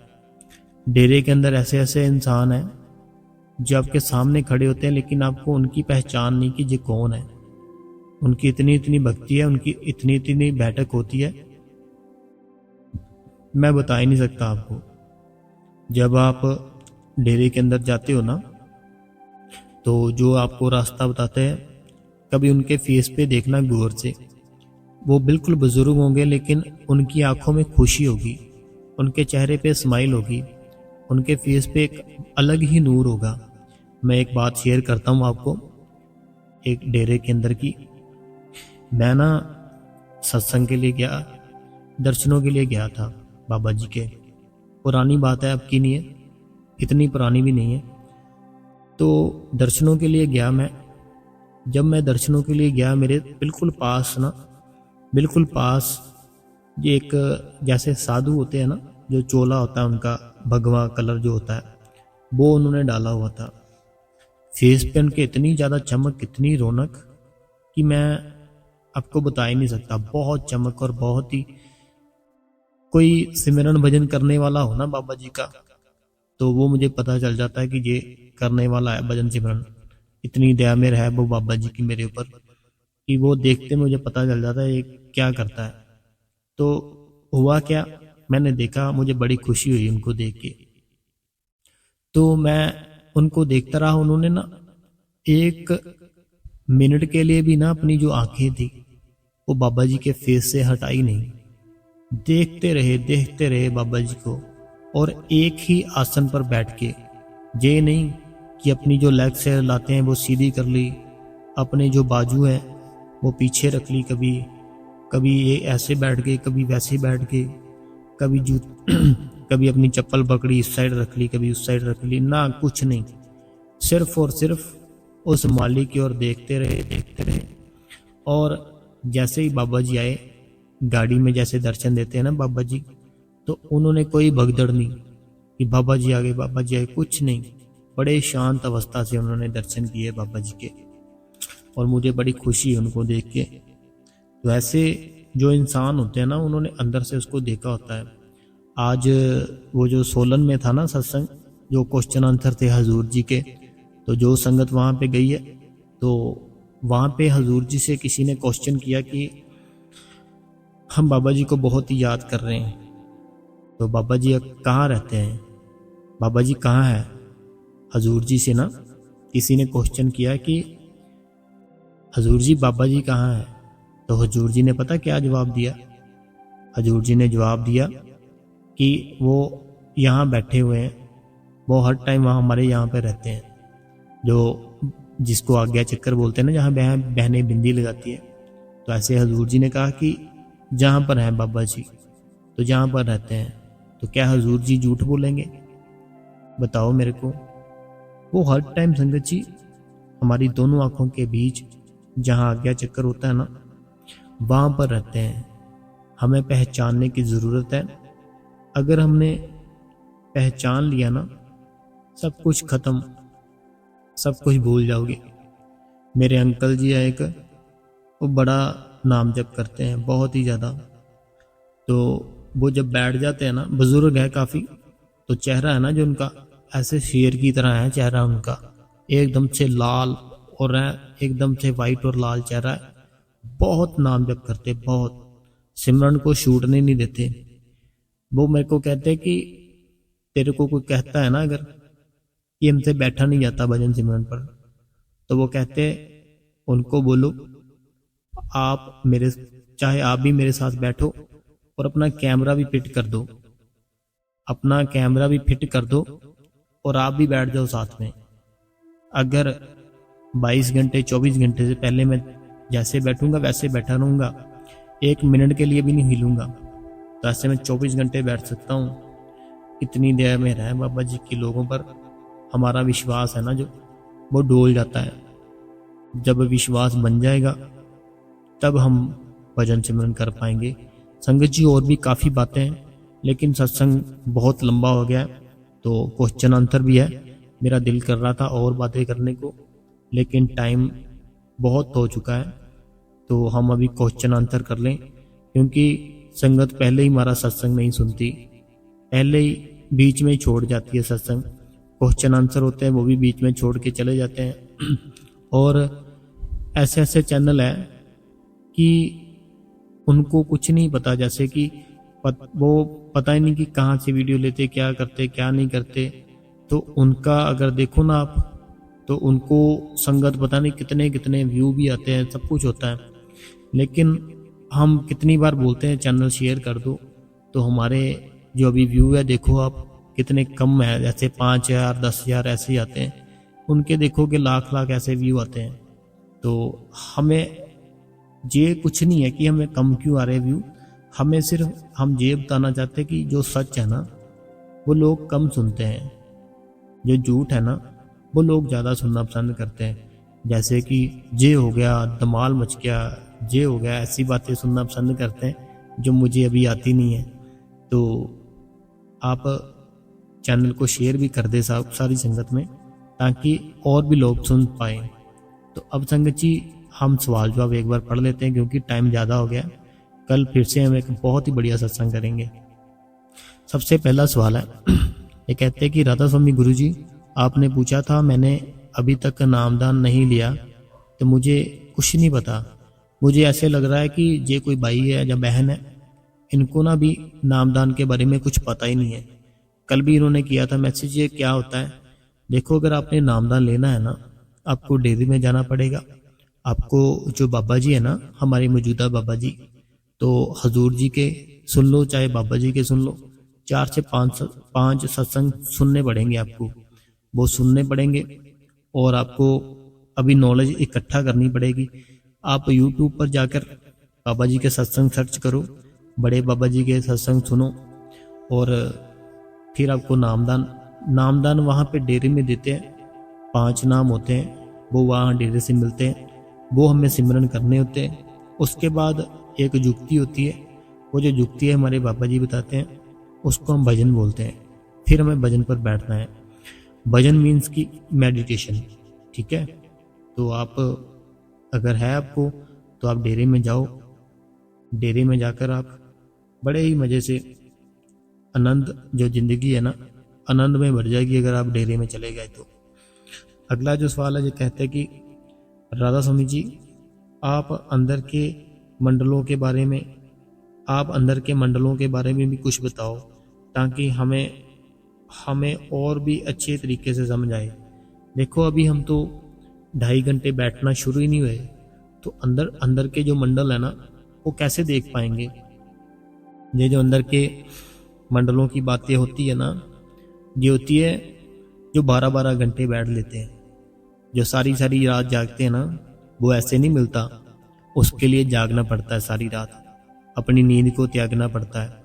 डेरे के अंदर ऐसे ऐसे इंसान हैं जो आपके सामने खड़े होते हैं, लेकिन आपको उनकी पहचान नहीं कि ये कौन है। उनकी इतनी इतनी भक्ति है, उनकी इतनी इतनी बैठक होती है, मैं बता ही नहीं सकता आपको। जब आप डेरे के अंदर जाते हो ना, तो जो आपको रास्ता बताते हैं, कभी उनके फेस पे देखना गौर से। वो बिल्कुल बुजुर्ग होंगे, लेकिन उनकी आंखों में खुशी होगी, उनके चेहरे पे स्माइल होगी, उनके फेस पे एक अलग ही नूर होगा। मैं एक बात शेयर करता हूँ आपको, एक डेरे के अंदर की। मैं ना सत्संग के लिए गया, दर्शनों के लिए गया था बाबा जी के। पुरानी बात है, अब की नहीं है, इतनी पुरानी भी नहीं है। तो दर्शनों के लिए गया मैं। जब मैं दर्शनों के लिए गया, मेरे बिल्कुल पास ना, बिल्कुल पास ये एक जैसे साधु होते हैं ना, जो चोला होता है उनका, भगवा कलर जो होता है, वो उन्होंने डाला हुआ था। फेस पे उनके इतनी ज़्यादा चमक, इतनी रौनक कि मैं आपको बता ही नहीं सकता। बहुत चमक, और बहुत ही, कोई सिमरन भजन करने वाला हो ना बाबा जी का, तो वो मुझे पता चल जाता है कि ये करने वाला है भजन सिमरन। इतनी दया मेर है वो बाबा जी की मेरे ऊपर कि वो देखते मुझे पता चल जाता है ये क्या करता है। तो हुआ क्या, मैंने देखा, मुझे बड़ी खुशी हुई उनको देख के। तो मैं उनको देखता रहा। उन्होंने ना एक मिनट के लिए भी ना अपनी जो आंखें थी वो बाबा जी के फेस से हटाई नहीं। देखते रहे बाबा जी को, और एक ही आसन पर बैठ के। ये नहीं कि अपनी जो लेग से लाते हैं वो सीधी कर ली, अपने जो बाजू है वो पीछे रख ली, कभी ये ऐसे बैठ गए, कभी वैसे बैठ गए, कभी कभी अपनी चप्पल पकड़ी इस साइड रख ली, कभी उस साइड रख ली, ना कुछ नहीं। सिर्फ और सिर्फ उस मालिक की ओर देखते रहे। और जैसे ही बाबा जी आए, गाड़ी में जैसे दर्शन देते हैं ना बाबा जी, तो उन्होंने कोई भगदड़ नहीं कि बाबा जी आ गए, कुछ नहीं। बड़े शांत अवस्था से उन्होंने दर्शन किए बाबा जी के, और मुझे बड़ी खुशी है उनको देख के। तो ऐसे जो इंसान होते हैं ना, उन्होंने अंदर से उसको देखा होता है। आज वो जो सोलन में था ना सत्संग, जो क्वेश्चन आंसर थे हजूर जी के, तो जो संगत वहाँ पे गई है, तो वहाँ पे हजूर जी से किसी ने क्वेश्चन किया कि हम बाबा जी को बहुत ही याद कर रहे हैं, तो बाबा जी कहाँ रहते हैं, बाबा जी कहाँ है। हजूर जी से ना किसी ने क्वेश्चन किया कि हजूर जी बाबा जी कहाँ है, तो हजूर जी ने पता क्या जवाब दिया? हजूर जी ने जवाब दिया कि वो यहाँ बैठे हुए हैं, वो हर टाइम वहाँ हमारे यहाँ पे रहते हैं, जो जिसको आज्ञा चक्कर बोलते हैं ना, जहाँ बहनें बिंदी लगाती है। तो ऐसे हजूर जी ने कहा कि जहाँ पर हैं बाबा जी, तो जहाँ पर रहते हैं, तो क्या हजूर जी झूठ बोलेंगे? बताओ मेरे को। वो हर टाइम संगत जी हमारी दोनों आंखों के बीच जहाँ आज्ञा चक्कर होता है ना, वहाँ पर रहते हैं। हमें पहचानने की ज़रूरत है। अगर हमने पहचान लिया ना, सब कुछ खत्म, सब कुछ भूल जाओगे। मेरे अंकल जी है एक, वो बड़ा नाम जप करते हैं, बहुत ही ज़्यादा। तो वो जब बैठ जाते हैं ना, बुजुर्ग है काफ़ी, तो चेहरा है ना जो उनका, ऐसे शेर की तरह है चेहरा उनका, एकदम से लाल और है, एकदम से वाइट और लाल चेहरा है। बहुत नाम जप करते, बहुत, सिमरन को छूटने नहीं देते। वो मेरे को कहते कि तेरे को कोई कहता है ना अगर ये हमसे बैठा नहीं जाता भजन सिमरन पर, तो वो कहते उनको बोलो आप मेरे, चाहे आप भी मेरे साथ बैठो और अपना कैमरा भी फिट कर दो, अपना कैमरा भी फिट कर दो और आप भी बैठ जाओ साथ में। अगर 22 घंटे 24 घंटे से पहले मैं जैसे बैठूंगा वैसे बैठा रहूंगा, 1 मिनट के लिए भी नहीं हिलूंगा, तो ऐसे में 24 घंटे बैठ सकता हूँ। इतनी दया में है बाबा जी की लोगों पर। हमारा विश्वास है ना जो, वो डोल जाता है। जब विश्वास बन जाएगा तब हम भजन सिमरन कर पाएंगे। संगत जी और भी काफ़ी बातें हैं, लेकिन सत्संग बहुत लंबा हो गया है, तो क्वेश्चन आंसर भी है। मेरा दिल कर रहा था और बातें करने को, लेकिन टाइम बहुत हो चुका है, तो हम अभी क्वेश्चन आंसर कर लें, क्योंकि संगत पहले ही हमारा सत्संग नहीं सुनती, पहले ही बीच में ही छोड़ जाती है सत्संग। क्वेश्चन आंसर होते हैं वो भी बीच में छोड़ के चले जाते हैं। और ऐसे ऐसे चैनल है कि उनको कुछ नहीं पता, जैसे कि वो पता ही नहीं कि कहाँ से वीडियो लेते, क्या करते क्या नहीं करते। तो उनका अगर देखो ना आप, तो उनको संगत पता नहीं कितने कितने व्यू भी आते हैं, सब कुछ होता है, लेकिन हम कितनी बार बोलते हैं चैनल शेयर कर दो, तो हमारे जो अभी व्यू है देखो आप कितने कम है, जैसे 5,000 10,000 ऐसे ही आते हैं। उनके देखोगे लाख लाख ऐसे व्यू आते हैं। तो हमें ये कुछ नहीं है कि हमें कम क्यों आ रहे व्यू, हमें सिर्फ हम ये बताना चाहते हैं कि जो सच है ना वो लोग कम सुनते हैं, जो झूठ है ना वो लोग ज़्यादा सुनना पसंद करते हैं। जैसे कि जे हो गया, धमाल मच गया, जे हो गया, ऐसी बातें सुनना पसंद करते हैं जो मुझे अभी आती नहीं है। तो आप चैनल को शेयर भी कर दे सारी संगत में, ताकि और भी लोग सुन पाए। तो अब संगत जी हम सवाल जवाब एक बार पढ़ लेते हैं, क्योंकि टाइम ज़्यादा हो गया। कल फिर से हम एक बहुत ही बढ़िया सत्संग करेंगे। सबसे पहला सवाल है, ये कहते हैं कि राधा स्वामी गुरु जी, आपने पूछा था मैंने अभी तक नामदान नहीं लिया, तो मुझे कुछ नहीं पता। मुझे ऐसे लग रहा है कि ये कोई भाई है या बहन है, इनको ना भी नामदान के बारे में कुछ पता ही नहीं है। कल भी इन्होंने किया था मैसेज, ये क्या होता है। देखो, अगर आपने नामदान लेना है ना, आपको डेयरी में जाना पड़ेगा। आपको जो बाबा जी है ना, हमारे मौजूदा बाबा जी, तो हजूर जी के सुन लो चाहे बाबा जी के सुन लो, 4 से 5 सत्संग सुनने पड़ेंगे आपको, वो सुनने पड़ेंगे। और आपको अभी नॉलेज इकट्ठा करनी पड़ेगी। आप यूट्यूब पर जाकर बाबा जी के सत्संग सर्च करो, बड़े बाबा जी के सत्संग सुनो, और फिर आपको नामदान वहाँ पे डेयरी में देते हैं। 5 नाम होते हैं, वो वहाँ डेयरी से मिलते हैं, वो हमें सिमरन करने होते हैं। उसके बाद एक जुक्ति होती है, वो जो जुक्ति है हमारे बाबा जी बताते हैं, उसको हम भजन बोलते हैं। फिर हमें भजन पर बैठना है। भजन मीन्स की मेडिटेशन, ठीक है। तो आप अगर है आपको, तो आप डेयरी में जाओ। डेयरी में जाकर आप बड़े ही मज़े से आनंद, जो ज़िंदगी है ना, आनंद में भर जाएगी अगर आप डेयरी में चले गए तो। अगला जो सवाल है, ये कहते हैं कि राधा स्वामी जी, आप अंदर के मंडलों के बारे में, भी कुछ बताओ, ताकि हमें और भी अच्छे तरीके से समझ आए। देखो, अभी हम तो 2.5 घंटे बैठना शुरू ही नहीं हुए, तो अंदर के जो मंडल है ना, वो कैसे देख पाएंगे। ये जो अंदर के मंडलों की बातें होती है ना, ये होती है जो 12-12 घंटे बैठ लेते हैं, जो सारी सारी रात जागते हैं ना, वो ऐसे नहीं मिलता। उसके लिए जागना पड़ता है सारी रात, अपनी नींद को त्यागना पड़ता है।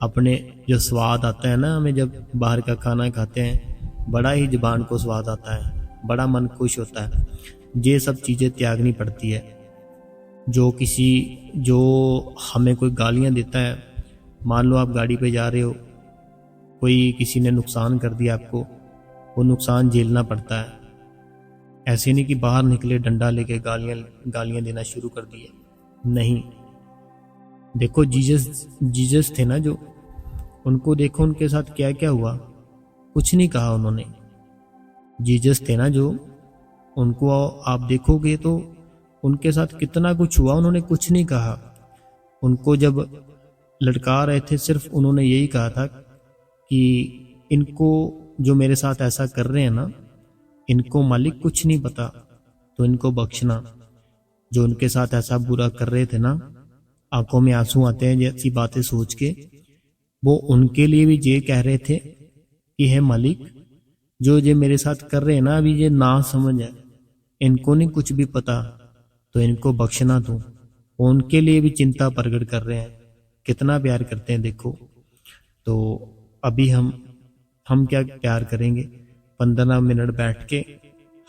अपने जो स्वाद आता है ना हमें जब बाहर का खाना खाते हैं, बड़ा ही जुबान को स्वाद आता है, बड़ा मन खुश होता है, ये सब चीज़ें त्यागनी पड़ती है। जो हमें कोई गालियां देता है, मान लो आप गाड़ी पे जा रहे हो, कोई किसी ने नुकसान कर दिया आपको, वो नुकसान झेलना पड़ता है। ऐसे नहीं कि बाहर निकले डंडा लेके गालियां देना शुरू कर दिए, नहीं। देखो जीसस थे ना जो, उनको देखो उनके साथ क्या क्या हुआ, कुछ नहीं कहा उन्होंने। जीसस थे ना जो, उनको आप देखोगे तो उनके साथ कितना कुछ हुआ, उन्होंने कुछ नहीं कहा। उनको जब लटका रहे थे सिर्फ उन्होंने यही कहा था कि इनको जो मेरे साथ ऐसा कर रहे हैं ना, इनको मालिक कुछ नहीं पता, तो इनको बख्शना। जो उनके साथ ऐसा बुरा कर रहे थे ना, आंखों में आंसू आते हैं जैसी बातें सोच के, वो उनके लिए भी ये कह रहे थे कि हे मालिक, जो ये मेरे साथ कर रहे हैं ना, अभी ये ना समझ है, इनको नहीं कुछ भी पता, तो इनको बख्शना तू। उनके लिए भी चिंता प्रकट कर रहे हैं, कितना प्यार करते हैं देखो। तो अभी हम क्या प्यार करेंगे, 15 मिनट बैठ के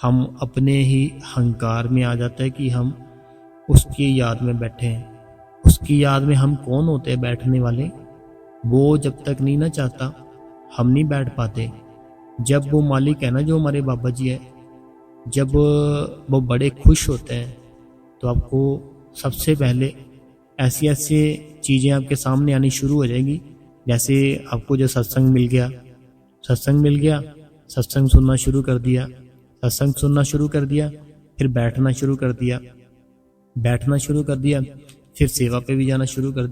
हम अपने ही अहंकार में आ जाता है कि हम उसकी याद में बैठे हैं। उसकी याद में हम कौन होते हैं बैठने वाले, वो जब तक नहीं ना चाहता हम नहीं बैठ पाते। जब वो मालिक है ना, जो हमारे बाबा जी है, जब वो बड़े खुश होते हैं, तो आपको सबसे पहले ऐसी ऐसी चीज़ें आपके सामने आनी शुरू हो जाएंगी। जैसे आपको जो सत्संग मिल गया, सत्संग सुनना शुरू कर दिया, फिर बैठना शुरू कर दिया, फिर सेवा पे भी जाना शुरू कर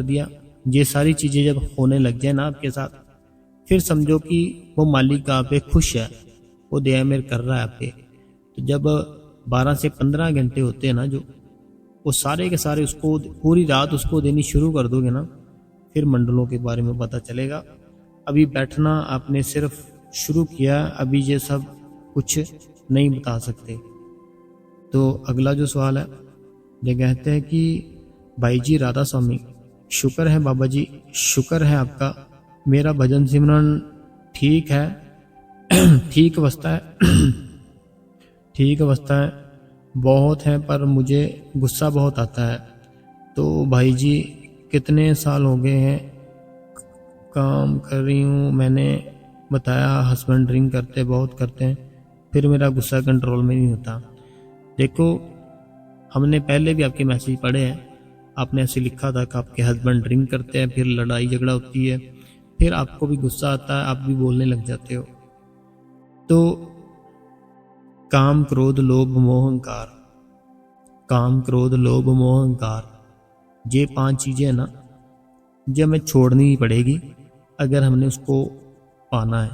दिया। ये सारी चीज़ें जब होने लग जाए ना आपके साथ, फिर समझो कि वो मालिक आप पे खुश है, वो दया मेर कर रहा है आप पे। तो जब 12 से 15 घंटे होते हैं ना, जो वो सारे के सारे उसको पूरी रात उसको देनी शुरू कर दोगे ना, फिर मंडलों के बारे में पता चलेगा। अभी बैठना आपने सिर्फ शुरू किया, अभी ये सब कुछ नहीं बता सकते। तो अगला जो सवाल है, ये कहते हैं कि भाई जी राधा स्वामी, शुक्र है बाबा जी, शुक्र है आपका, मेरा भजन सिमरन ठीक है, ठीक अवस्था है बहुत है, पर मुझे गुस्सा बहुत आता है। तो भाई जी कितने साल हो गए हैं काम कर रही हूँ, मैंने बताया हस्बैंड ड्रिंक बहुत करते हैं, फिर मेरा गुस्सा कंट्रोल में नहीं होता। देखो हमने पहले भी आपके मैसेज पढ़े हैं, आपने ऐसे लिखा था कि आपके हस्बैंड ड्रिंक करते हैं, फिर लड़ाई झगड़ा होती है, फिर आपको भी गुस्सा आता है, आप भी बोलने लग जाते हो। तो काम क्रोध लोभ मोह अहंकार, ये 5 चीजें है ना, जो हमें छोड़नी ही पड़ेगी अगर हमने उसको पाना है।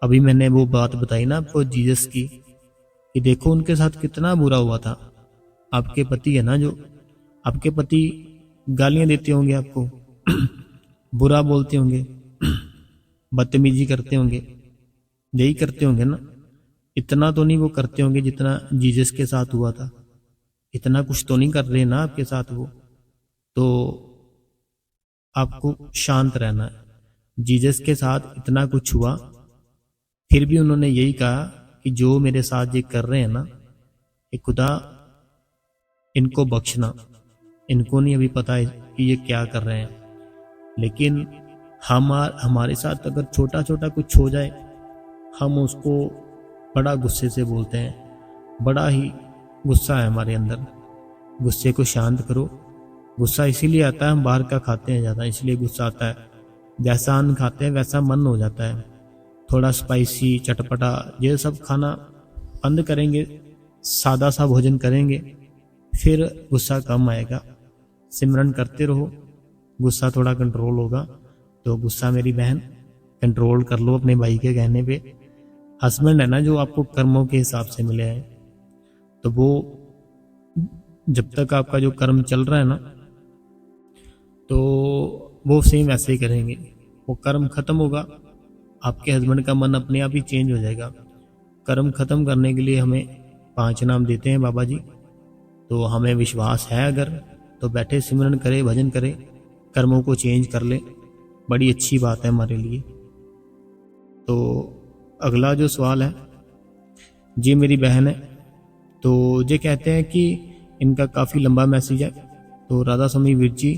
अभी मैंने वो बात बताई ना आपको जीसस की, कि देखो उनके साथ कितना बुरा हुआ था। आपके पति है ना, जो आपके पति गालियां देते होंगे आपको, बुरा बोलते होंगे, बदतमीजी करते होंगे, यही करते होंगे ना। इतना तो नहीं वो करते होंगे जितना जीसस के साथ हुआ था, इतना कुछ तो नहीं कर रहे ना आपके साथ वो। तो आपको शांत रहना है। जीसस के साथ इतना कुछ हुआ, फिर भी उन्होंने यही कहा कि जो मेरे साथ ये कर रहे हैं ना, ये खुदा इनको बख्शना, इनको नहीं अभी पता है कि ये क्या कर रहे हैं। लेकिन हमारे साथ अगर छोटा छोटा कुछ हो जाए, हम उसको बड़ा गुस्से से बोलते हैं, बड़ा ही गुस्सा है हमारे अंदर। गुस्से को शांत करो। गुस्सा इसीलिए आता है, हम बाहर का खाते हैं ज़्यादा, इसलिए गुस्सा आता है। जैसा अन्न खाते हैं वैसा मन हो जाता है। थोड़ा स्पाइसी चटपटा ये सब खाना बंद करेंगे, सादा सा भोजन करेंगे, फिर गुस्सा कम आएगा। सिमरन करते रहो, गुस्सा थोड़ा कंट्रोल होगा। तो गुस्सा मेरी बहन कंट्रोल कर लो अपने भाई के कहने पे। हस्बैंड है ना, जो आपको कर्मों के हिसाब से मिले हैं, तो वो जब तक आपका जो कर्म चल रहा है ना, तो वो सेम ऐसे ही करेंगे। वो कर्म खत्म होगा, आपके हस्बैंड का मन अपने आप ही चेंज हो जाएगा। कर्म खत्म करने के लिए हमें 5 नाम देते हैं बाबा जी। तो हमें विश्वास है अगर, तो बैठे सिमरन करे, भजन करे, कर्मों को चेंज कर ले। बड़ी अच्छी बात है हमारे लिए। तो अगला जो सवाल है, जी मेरी बहन है, तो ये कहते हैं कि इनका काफ़ी लंबा मैसेज है। तो राधा स्वामी वीर जी,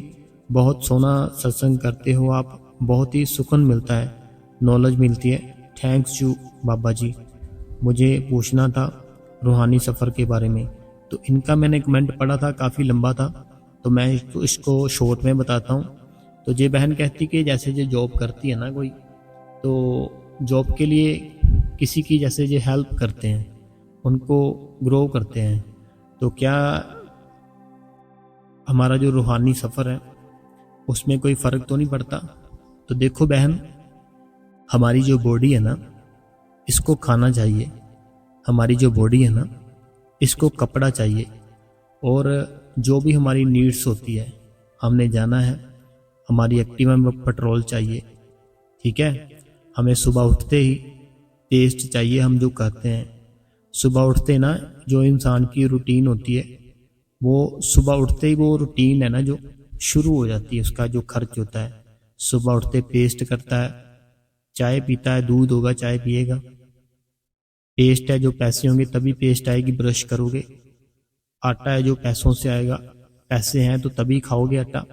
बहुत सोना सत्संग करते हो आप, बहुत ही सुकून मिलता है, नॉलेज मिलती है। थैंक्स यू बाबा जी। मुझे पूछना था रूहानी सफ़र के बारे में। तो इनका मैंने कमेंट पढ़ा था, काफ़ी लंबा था, तो मैं इसको शॉर्ट में बताता हूँ। तो ये बहन कहती कि जैसे जो जॉब करती है ना कोई, तो जॉब के लिए किसी की जैसे जो हेल्प करते हैं, उनको ग्रो करते हैं, तो क्या हमारा जो रूहानी सफ़र है उसमें कोई फ़र्क तो नहीं पड़ता? तो देखो बहन, हमारी जो बॉडी है ना, इसको खाना चाहिए। हमारी जो बॉडी है ना, इसको कपड़ा चाहिए। और जो भी हमारी नीड्स होती है, हमने जाना है, हमारी एक्टिवा में पेट्रोल चाहिए, ठीक है। हमें सुबह उठते ही टेस्ट चाहिए, हम जो कहते हैं सुबह उठते ना, जो इंसान की रूटीन होती है, वो सुबह उठते ही वो रूटीन है ना जो शुरू हो जाती है, उसका जो खर्च होता है। सुबह उठते पेस्ट करता है, चाय पीता है, दूध होगा चाय पिएगा, पेस्ट है जो पैसे होंगे तभी पेस्ट आएगी, ब्रश करोगे। आटा है जो पैसों से आएगा, पैसे हैं तो तभी खाओगे आटा।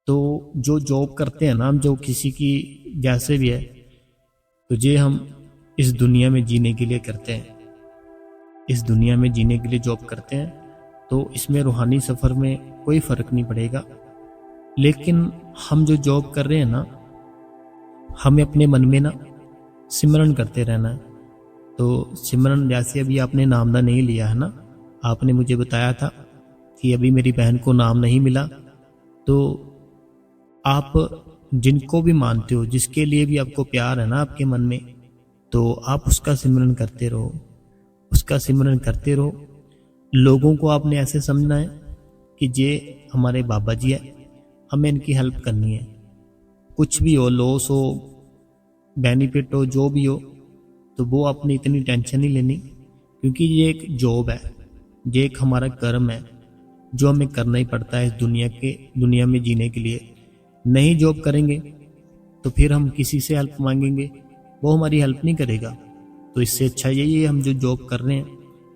तो जो जॉब करते हैं ना हम, जो किसी की जैसे भी है, तो ये हम इस दुनिया में जीने के लिए करते हैं, इस दुनिया में जीने के लिए जॉब करते हैं। तो इसमें रूहानी सफ़र में कोई फ़र्क नहीं पड़ेगा। लेकिन हम जो जॉब कर रहे हैं ना, हमें अपने मन में ना सिमरन करते रहना है। तो सिमरन जैसे अभी आपने नामदा नहीं लिया है ना, आपने मुझे बताया था कि अभी मेरी बहन को नाम नहीं मिला, तो आप जिनको भी मानते हो, जिसके लिए भी आपको प्यार है ना आपके मन में, तो आप उसका सिमरन करते रहो, उसका सिमरन करते रहो। लोगों को आपने ऐसे समझना है कि ये हमारे बाबा जी है, हमें इनकी हेल्प करनी है। कुछ भी हो, लॉस हो, बेनिफिट हो, जो भी हो, तो वो आपने इतनी टेंशन नहीं लेनी, क्योंकि ये एक जॉब है, ये एक हमारा कर्म है जो हमें करना ही पड़ता है इस दुनिया में जीने के लिए। नहीं जॉब करेंगे तो फिर हम किसी से हेल्प मांगेंगे, वो हमारी हेल्प नहीं करेगा। तो इससे अच्छा यही है हम जो जॉब कर रहे हैं,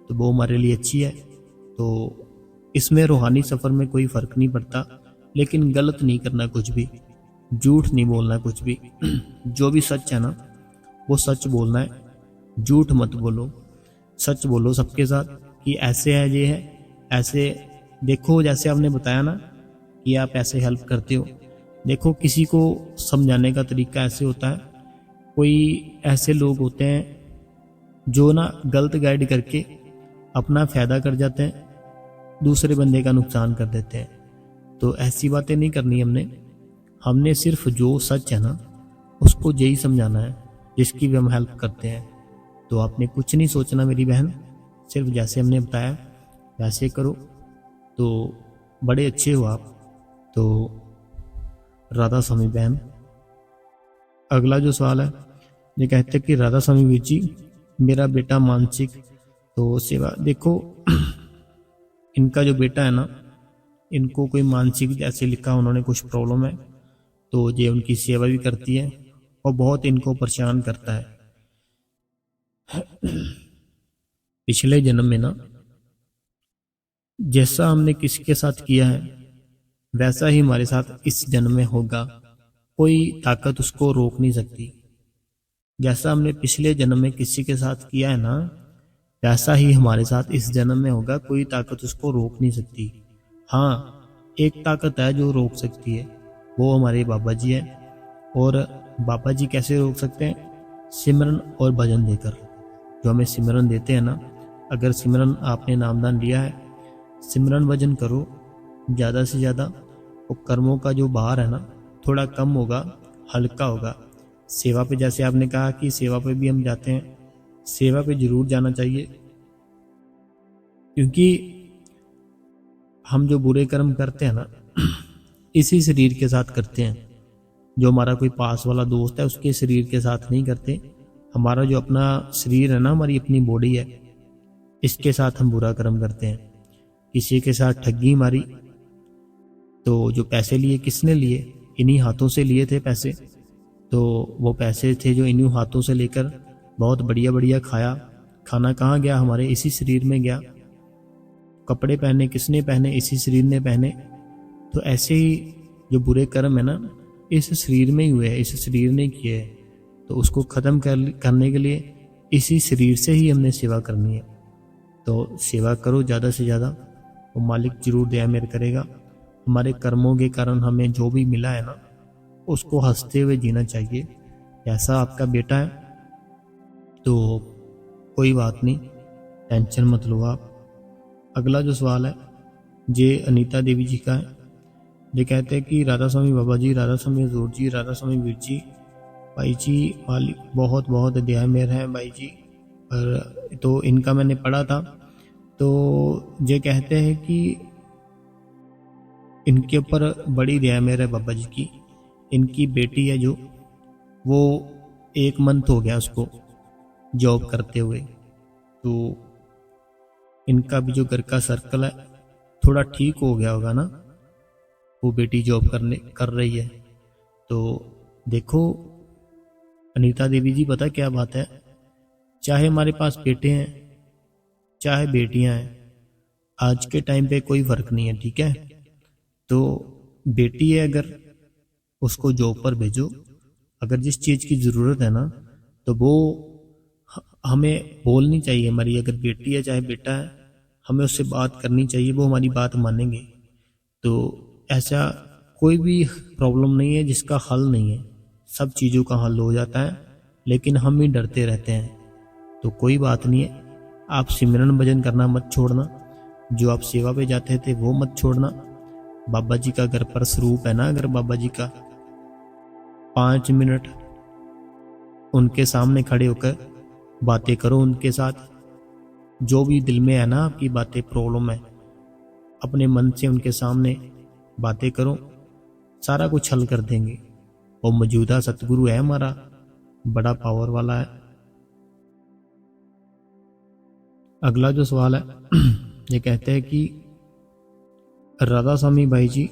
तो वो हमारे लिए अच्छी है। तो इसमें रूहानी सफ़र में कोई फ़र्क नहीं पड़ता। लेकिन गलत नहीं करना कुछ भी, झूठ नहीं बोलना कुछ भी। जो भी सच है ना, वो सच बोलना है, झूठ मत बोलो, सच बोलो सबके साथ कि ऐसे है, ये है ऐसे। देखो जैसे आपने बताया ना कि आप ऐसे हेल्प करते हो, देखो किसी को समझाने का तरीका ऐसे होता है, कोई ऐसे लोग होते हैं जो ना गलत गाइड करके अपना फ़ायदा कर जाते हैं, दूसरे बंदे का नुकसान कर देते हैं। तो ऐसी बातें नहीं करनी हमने सिर्फ जो सच है ना उसको यही समझाना है, जिसकी भी हम हेल्प करते हैं। तो आपने कुछ नहीं सोचना मेरी बहन, सिर्फ जैसे हमने बताया वैसे करो, तो बड़े अच्छे हो आप। तो राधा स्वामी बहन, अगला जो सवाल है, ये कहते हैं कि राधा स्वामी वीर जी, मेरा बेटा मानसिक तो सेवा। देखो इनका जो बेटा है ना, इनको कोई मानसिक जैसे लिखा उन्होंने कुछ प्रॉब्लम है, तो ये उनकी सेवा भी करती है और बहुत इनको परेशान करता है। पिछले जन्म में ना जैसा हमने किसी के साथ किया है वैसा ही हमारे साथ इस जन्म में होगा, कोई ताकत उसको रोक नहीं सकती। जैसा हमने पिछले जन्म में किसी के साथ किया है ना, वैसा ही हमारे साथ इस जन्म में होगा, कोई ताकत उसको रोक नहीं सकती। हाँ, एक ताकत है जो रोक सकती है, वो हमारे बाबा जी हैं। और बाबा जी कैसे रोक सकते हैं? सिमरन और भजन देकर। जो हमें सिमरन देते हैं ना, अगर सिमरन आपने नामदान लिया है, सिमरन भजन करो ज़्यादा से ज़्यादा, और कर्मों का जो भार है ना थोड़ा कम होगा, हल्का होगा। सेवा पे जैसे आपने कहा कि सेवा पे भी हम जाते हैं, सेवा पे जरूर जाना चाहिए, क्योंकि हम जो बुरे कर्म करते हैं ना इसी शरीर के साथ करते हैं। जो हमारा कोई पास वाला दोस्त है उसके शरीर के साथ नहीं करते। हमारा जो अपना शरीर है ना, हमारी अपनी बॉडी है, इसके साथ हम बुरा कर्म करते हैं। किसी के साथ ठगी मारी तो जो पैसे लिए किसने लिए? इन्हीं हाथों से लिए थे पैसे। तो वो पैसे थे जो इन्हीं हाथों से लेकर बहुत बढ़िया बढ़िया खाया। खाना कहाँ गया? हमारे इसी शरीर में गया। कपड़े पहने किसने पहने? इसी शरीर ने पहने। तो ऐसे ही जो बुरे कर्म है ना, इस शरीर में ही हुए हैं, इस शरीर ने किए हैं। तो उसको ख़त्म करने के लिए इसी शरीर से ही हमने सेवा करनी है। तो सेवा करो ज़्यादा से ज़्यादा, वो मालिक जरूर दया मेहर करेगा। हमारे कर्मों के कारण हमें जो भी मिला है ना, उसको हंसते हुए जीना चाहिए। ऐसा आपका बेटा है तो कोई बात नहीं, टेंशन मत लो आप। अगला जो सवाल है ये अनीता देवी जी का है। ये कहते हैं कि राधा स्वामी बाबा जी, राधा स्वामी हजूर जी, राधा स्वामी वीर जी, भाई जी मालिक बहुत बहुत दया मेहर है भाई जी। पर तो इनका मैंने पढ़ा था। तो ये कहते हैं कि इनके ऊपर बड़ी दया मेहर है बाबा जी की। इनकी बेटी है जो, वो 1 मंथ हो गया उसको जॉब करते हुए। तो इनका भी जो घर का सर्कल है थोड़ा ठीक हो गया होगा ना, वो बेटी जॉब कर रही है। तो देखो अनीता देवी जी, पता क्या बात है, चाहे हमारे पास बेटे हैं चाहे बेटियां हैं, आज के टाइम पे कोई फर्क नहीं है, ठीक है। तो बेटी है अगर, उसको जॉब पर भेजो। अगर जिस चीज़ की ज़रूरत है ना, तो वो हमें बोलनी चाहिए। हमारी अगर बेटी है चाहे बेटा है, हमें उससे बात करनी चाहिए, वो हमारी बात मानेंगे। तो ऐसा कोई भी प्रॉब्लम नहीं है जिसका हल नहीं है। सब चीज़ों का हल हो जाता है, लेकिन हम ही डरते रहते हैं। तो कोई बात नहीं है, आप सिमरन भजन करना मत छोड़ना। जो आप सेवा पे जाते थे वो मत छोड़ना। बाबा जी का घर पर स्वरूप है ना, अगर बाबा जी का 5 मिनट उनके सामने खड़े होकर बातें करो उनके साथ। जो भी दिल में है ना आपकी बातें, प्रॉब्लम है, अपने मन से उनके सामने बातें करो, सारा कुछ हल कर देंगे। वो मौजूदा सतगुरु है हमारा, बड़ा पावर वाला है। अगला जो सवाल है ये कहते हैं कि राधा स्वामी भाई जी,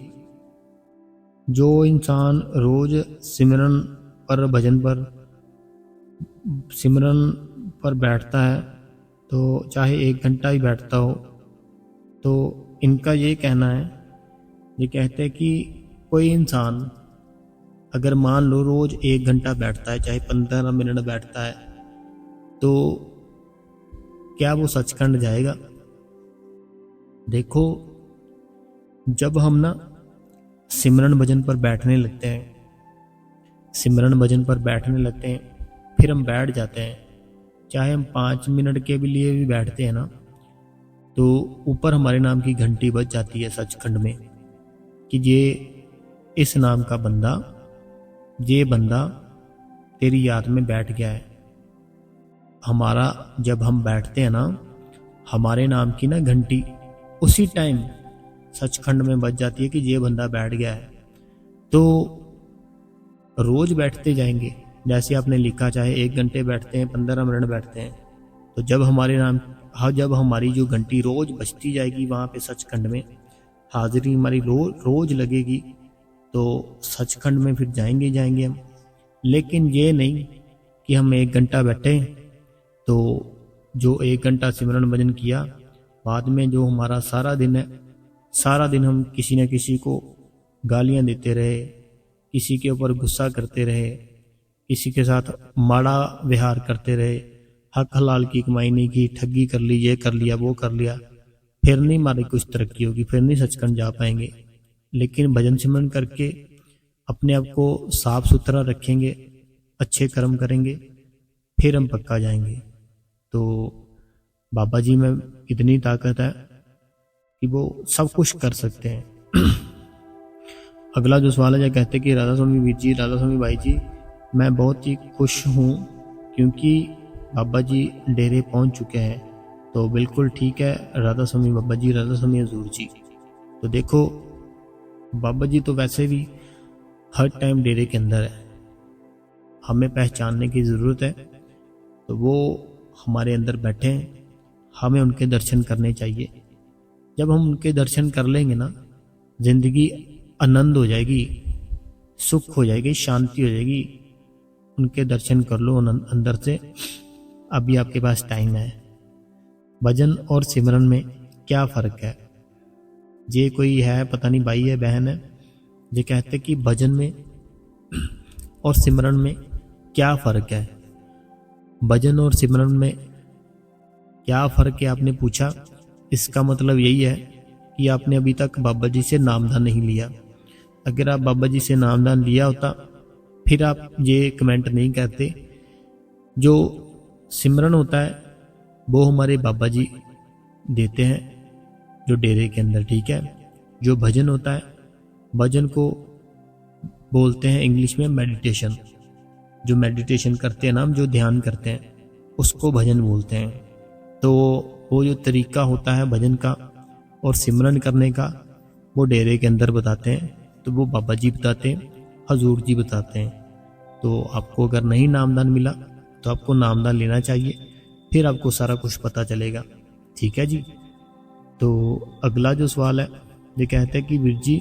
जो इंसान रोज सिमरन पर भजन पर सिमरन पर बैठता है, तो चाहे 1 घंटा ही बैठता हो, तो इनका ये कहना है, ये कहते हैं कि कोई इंसान अगर मान लो रोज 1 घंटा बैठता है, चाहे 15 मिनट बैठता है, तो क्या वो सचखंड जाएगा? देखो, जब हम ना सिमरन भजन पर बैठने लगते हैं, सिमरन भजन पर बैठने लगते हैं, फिर हम बैठ जाते हैं, चाहे हम 5 मिनट के लिए भी बैठते हैं ना, तो ऊपर हमारे नाम की घंटी बज जाती है सचखंड में कि ये इस नाम का बंदा, ये बंदा तेरी याद में बैठ गया है। हमारा जब हम बैठते हैं ना, हमारे नाम की ना घंटी उसी टाइम सचखंड में बज जाती है कि ये बंदा बैठ गया है। तो रोज बैठते जाएंगे, जैसे आपने लिखा, चाहे 1 घंटे बैठते हैं, 15 मिनट बैठते हैं, तो जब हमारे नाम, जब हमारी जो घंटी रोज बजती जाएगी वहाँ पे सचखंड में, हाजिरी हमारी रोज लगेगी, तो सचखंड में फिर जाएंगे हम। लेकिन ये नहीं कि हम 1 घंटा बैठे तो जो 1 घंटा सिमरन भजन किया, बाद में जो हमारा सारा दिन है, सारा दिन हम किसी न किसी को गालियां देते रहे, किसी के ऊपर गुस्सा करते रहे, किसी के साथ माड़ा व्यवहार करते रहे, हक हलाल की कमाई नहीं की, ठगी कर ली, ये कर लिया, वो कर लिया, फिर नहीं हमारी कुछ तरक्की होगी, फिर नहीं सचखंड जा पाएंगे। लेकिन भजन सिमरन करके अपने आप को साफ सुथरा रखेंगे, अच्छे कर्म करेंगे, फिर हम पक्का जाएंगे। तो बाबा जी में इतनी ताकत है कि वो सब कुछ कर सकते हैं। अगला जो सवाल है, जो कहते हैं कि राधा स्वामी वीर जी, राधा स्वामी भाई जी, मैं बहुत ही खुश हूँ क्योंकि बाबा जी डेरे पहुँच चुके हैं। तो बिल्कुल ठीक है राधा स्वामी बाबा जी, राधा स्वामी हजूर जी। तो देखो, बाबा जी तो वैसे भी हर टाइम डेरे के अंदर है, हमें पहचानने की ज़रूरत है। तो वो हमारे अंदर बैठे हैं, हमें उनके दर्शन करने चाहिए। जब हम उनके दर्शन कर लेंगे ना, ज़िंदगी आनंद हो जाएगी, सुख हो जाएगी, शांति हो जाएगी। उनके दर्शन कर लो अंदर से। अभी आपके पास टाइम है। भजन और सिमरन में क्या फ़र्क है? ये कोई है, पता नहीं भाई है बहन है, ये कहते कि भजन में और सिमरन में क्या फ़र्क है। भजन और सिमरन में क्या फ़र्क है आपने पूछा। इसका मतलब यही है कि आपने अभी तक बाबा जी से नामदान नहीं लिया। अगर आप बाबा जी से नामदान लिया होता फिर आप ये कमेंट नहीं करते। जो सिमरन होता है वो हमारे बाबा जी देते हैं जो डेरे के अंदर, ठीक है। जो भजन होता है, भजन को बोलते हैं इंग्लिश में मेडिटेशन। जो मेडिटेशन करते हैं ना हम, जो ध्यान करते हैं, उसको भजन बोलते हैं। तो वो जो तरीका होता है भजन का और सिमरन करने का, वो डेरे के अंदर बताते हैं। तो वो बाबा जी बताते हैं, हजूर जी बताते हैं। तो आपको अगर नहीं नामदान मिला तो आपको नामदान लेना चाहिए, फिर आपको सारा कुछ पता चलेगा, ठीक है जी। तो अगला जो सवाल है, ये कहते हैं कि वीर जी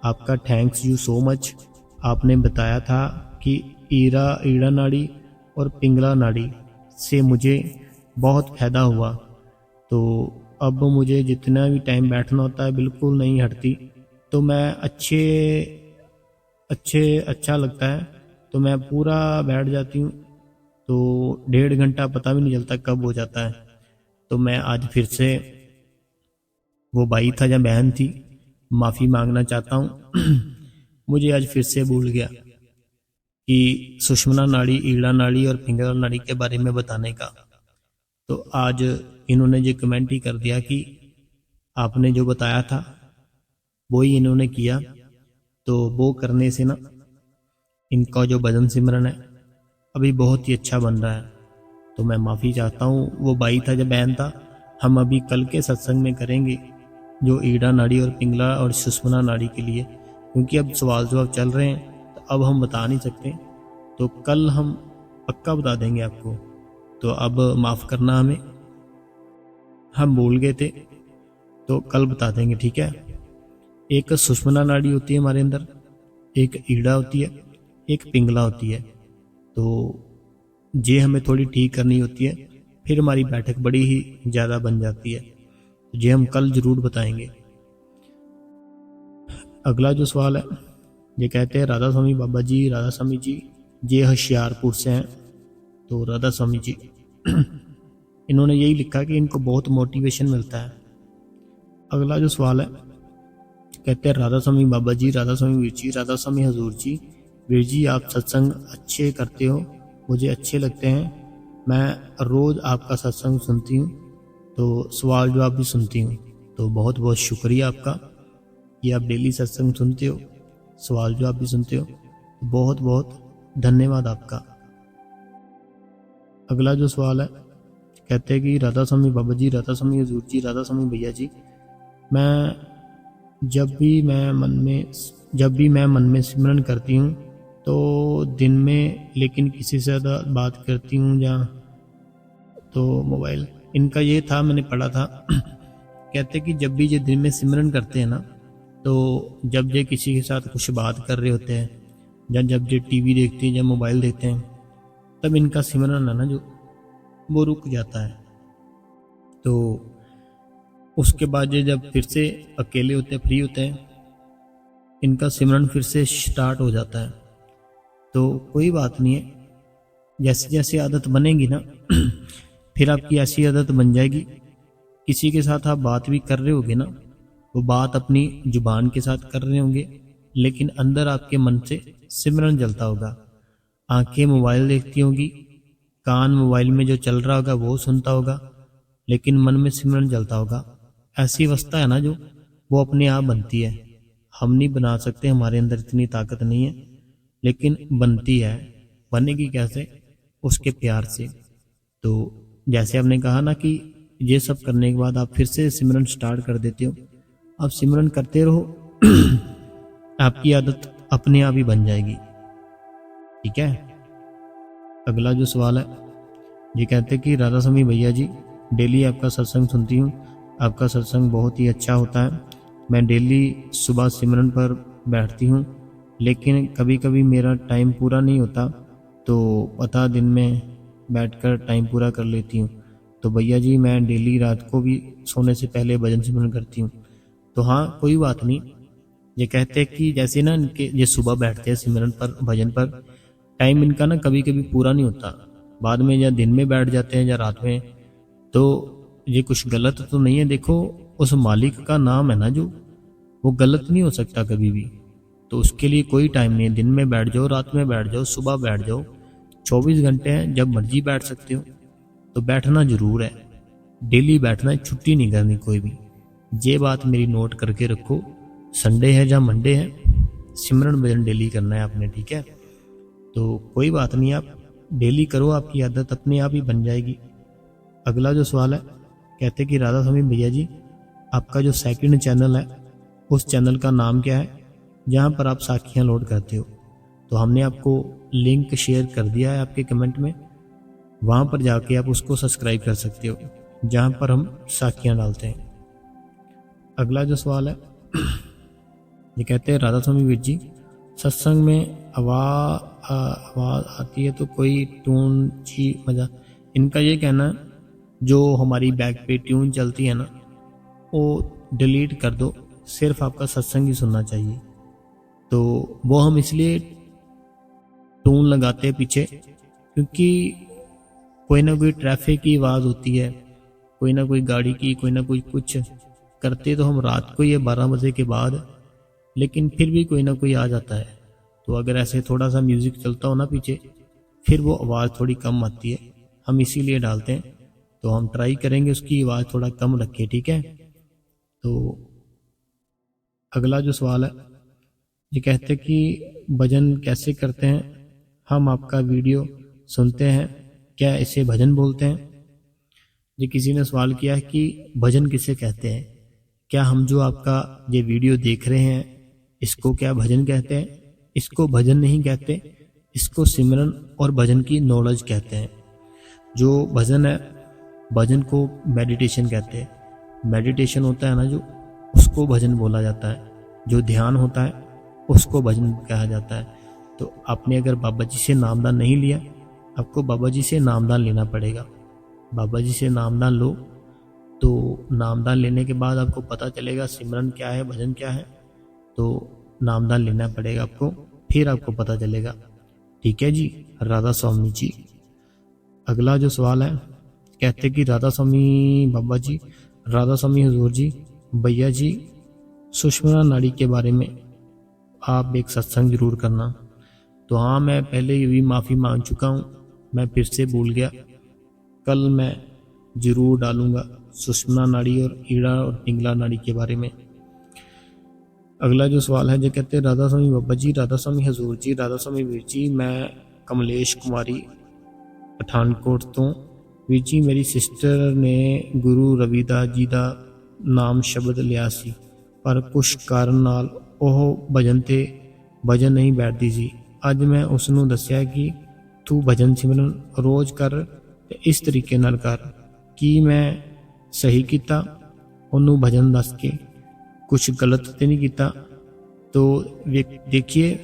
आपका थैंक्स यू सो मच। आपने बताया था कि ईड़ा नाड़ी और पिंगला नाड़ी से मुझे बहुत फ़ायदा हुआ। तो अब मुझे जितना भी टाइम बैठना होता है बिल्कुल नहीं हटती। तो मैं अच्छा लगता है तो मैं पूरा बैठ जाती हूँ। तो 1.5 घंटा पता भी नहीं चलता कब हो जाता है। तो मैं आज फिर से, वो भाई था या बहन थी, माफ़ी मांगना चाहता हूँ। मुझे आज फिर से भूल गया कि सुषुम्ना नाड़ी, ईड़ा नाड़ी और पिंगला नाड़ी के बारे में बताने का। तो आज इन्होंने जो कमेंट ही कर दिया कि आपने जो बताया था वो ही इन्होंने किया। तो वो करने से ना इनका जो भजन सिमरन है अभी बहुत ही अच्छा बन रहा है। तो मैं माफ़ी चाहता हूँ, वो भाई था या बहन था। हम अभी कल के सत्संग में करेंगे जो ईड़ा नाड़ी और पिंगला और सुषुम्ना नाड़ी के लिए, क्योंकि अब सवाल जवाब चल रहे हैं तो अब हम बता नहीं सकते। तो कल हम पक्का बता देंगे आपको। तो अब माफ़ करना हमें, हम भूल गए थे, तो कल बता देंगे, ठीक है। एक सुषुम्ना नाड़ी होती है हमारे अंदर, एक ईड़ा होती है, एक पिंगला होती है। तो ये हमें थोड़ी ठीक करनी होती है, फिर हमारी बैठक बड़ी ही ज़्यादा बन जाती है। तो ये हम कल ज़रूर बताएंगे। अगला जो सवाल है, ये कहते हैं राधा स्वामी बाबा जी, राधा स्वामी जी ये होशियारपुर से हैं। तो राधा स्वामी जी इन्होंने यही लिखा कि इनको बहुत मोटिवेशन मिलता है। अगला जो सवाल है, कहते हैं राधा स्वामी बाबा जी, राधा स्वामी वीर जी, राधा स्वामी हजूर जी। वीर जी आप सत्संग अच्छे करते हो, मुझे अच्छे लगते हैं। मैं रोज़ आपका सत्संग सुनती हूँ, तो सवाल जवाब भी सुनती हूँ। तो बहुत बहुत शुक्रिया आपका कि आप डेली सत्संग सुनते हो, सवाल जवाब भी सुनते हो। बहुत बहुत धन्यवाद आपका। अगला जो सवाल है, कहते हैं कि राधा स्वामी बाबा जी, राधा स्वामी हजूर जी, राधा स्वामी भैया जी, जब भी मैं मन में सिमरन करती हूँ तो दिन में, लेकिन किसी से ज़्यादा बात करती हूँ या तो मोबाइल। इनका ये था, मैंने पढ़ा था कहते कि जब भी ये दिन में सिमरन करते हैं ना, तो जब ये किसी के साथ कुछ बात कर रहे होते हैं या जब ये टीवी देखते हैं या मोबाइल देखते हैं, तब इनका सिमरन है ना जो वो रुक जाता है। तो उसके बाद ये जब फिर से अकेले होते हैं, फ्री होते हैं, इनका सिमरन फिर से स्टार्ट हो जाता है। तो कोई बात नहीं है, जैसे जैसे आदत बनेगी ना फिर आपकी ऐसी आदत बन जाएगी। किसी के साथ आप बात भी कर रहे होगे ना, वो बात अपनी जुबान के साथ कर रहे होंगे, लेकिन अंदर आपके मन से सिमरन जलता होगा। आंखें मोबाइल देखती होंगी, कान मोबाइल में जो चल रहा होगा वो सुनता होगा, लेकिन मन में सिमरन जलता होगा। ऐसी अवस्था है ना जो वो अपने आप बनती है। हम नहीं बना सकते, हमारे अंदर इतनी ताकत नहीं है, लेकिन बनती है। बनेगी कैसे? उसके प्यार से। तो जैसे आपने कहा ना कि ये सब करने के बाद आप फिर से सिमरन स्टार्ट कर देते हो, आप सिमरन करते रहो आपकी आदत अपने आप ही बन जाएगी। ठीक है। अगला जो सवाल है, ये कहते हैं कि राधा स्वामी भैया जी, डेली आपका सत्संग सुनती हूँ, आपका सत्संग बहुत ही अच्छा होता है। मैं डेली सुबह सिमरन पर बैठती हूँ, लेकिन कभी कभी मेरा टाइम पूरा नहीं होता, तो पता दिन में बैठकर टाइम पूरा कर लेती हूँ। तो भैया जी मैं डेली रात को भी सोने से पहले भजन सिमरन करती हूँ। तो हाँ, कोई बात नहीं। ये कहते हैं कि जैसे ना इनके ये सुबह बैठते हैं सिमरन पर, भजन पर, टाइम इनका ना कभी कभी पूरा नहीं होता, बाद में या दिन में बैठ जाते हैं या रात में। तो ये कुछ गलत तो नहीं है। देखो, उस मालिक का नाम है ना जो, वो गलत नहीं हो सकता कभी भी। तो उसके लिए कोई टाइम नहीं है, दिन में बैठ जाओ, रात में बैठ जाओ, सुबह बैठ जाओ, 24 घंटे हैं, जब मर्जी बैठ सकते हो। तो बैठना जरूर है, डेली बैठना है, छुट्टी नहीं करनी कोई भी। ये बात मेरी नोट करके रखो, संडे है या मंडे है, सिमरन भजन डेली करना है आपने। ठीक है। तो कोई बात नहीं, आप डेली करो, आपकी आदत अपने आप ही बन जाएगी। अगला जो सवाल है, कहते कि राधा स्वामी भैया जी, आपका जो सेकंड चैनल है, उस चैनल का नाम क्या है जहाँ पर आप साखियाँ लोड करते हो? तो हमने आपको लिंक शेयर कर दिया है आपके कमेंट में, वहाँ पर जाके आप उसको सब्सक्राइब कर सकते हो, जहाँ पर हम साखियाँ डालते हैं। अगला जो सवाल है, ये कहते हैं राधा स्वामी वीर जी, सत्संग में आवाज़ आती है तो कोई ट्यून जी मजा। इनका ये कहना है, जो हमारी बैक पे ट्यून चलती है ना, वो डिलीट कर दो, सिर्फ आपका सत्संग ही सुनना चाहिए। तो वो हम इसलिए ट्यून लगाते हैं पीछे, क्योंकि कोई ना कोई ट्रैफिक की आवाज़ होती है, कोई ना कोई गाड़ी की, कोई ना कोई कुछ करते तो हम रात को ये 12 बजे के बाद, लेकिन फिर भी कोई ना कोई आ जाता है। तो अगर ऐसे थोड़ा सा म्यूज़िक चलता हो ना पीछे, फिर वो आवाज़ थोड़ी कम आती है, हम इसीलिए डालते हैं। तो हम ट्राई करेंगे उसकी आवाज़ थोड़ा कम रखें। ठीक है। तो अगला जो सवाल है, ये कहते कि भजन कैसे करते हैं? हम आपका वीडियो सुनते हैं, क्या इसे भजन बोलते हैं? ये किसी ने सवाल किया है कि भजन किसे कहते हैं, क्या हम जो आपका ये वीडियो देख रहे हैं इसको क्या भजन कहते हैं? इसको भजन नहीं कहते, इसको सिमरन और भजन की नॉलेज कहते हैं। जो भजन है, भजन को मेडिटेशन कहते हैं। मेडिटेशन होता है ना जो, उसको भजन बोला जाता है। जो ध्यान होता है उसको भजन कहा जाता है। तो आपने अगर बाबा जी से नामदान नहीं लिया, आपको बाबा जी से नामदान लेना पड़ेगा। बाबा जी से नामदान लो, तो नामदान लेने के बाद आपको पता चलेगा सिमरन क्या है, भजन क्या है। तो नामदान लेना पड़ेगा आपको, फिर आपको पता चलेगा। ठीक है जी, राधा स्वामी जी। अगला जो सवाल है, कहते कि राधा स्वामी बाबा जी, राधा स्वामी हुजूर जी, भैया जी, सुषुम्ना नाड़ी के बारे में आप एक सत्संग जरूर करना। तो हाँ, मैं पहले भी माफ़ी मांग चुका हूँ, मैं फिर से भूल गया। कल मैं जरूर डालूंगा सुषुम्ना नाड़ी और ईड़ा और पिंगला नाड़ी के बारे में। अगला जो सवाल है, जो कहते हैं राधा स्वामी बाबा जी, राधा स्वामी हजूर जी, राधा स्वामी वीर जी, मैं कमलेश कुमारी पठानकोट तो वीर जी, मेरी सिस्टर ने गुरु रविदास जी का नाम शब्द लिया सी, पर कुछ कारण नाल ਉਹ भजन ते भजन नहीं बैठती सी। अज मैं उसनों दस्या कि तू भजन सिमरन रोज कर ते इस तरीके नाल कर। कि मैं सही किया? ਉਹਨੂੰ भजन दस के कुछ गलत तो नहीं किया? तो देखिए,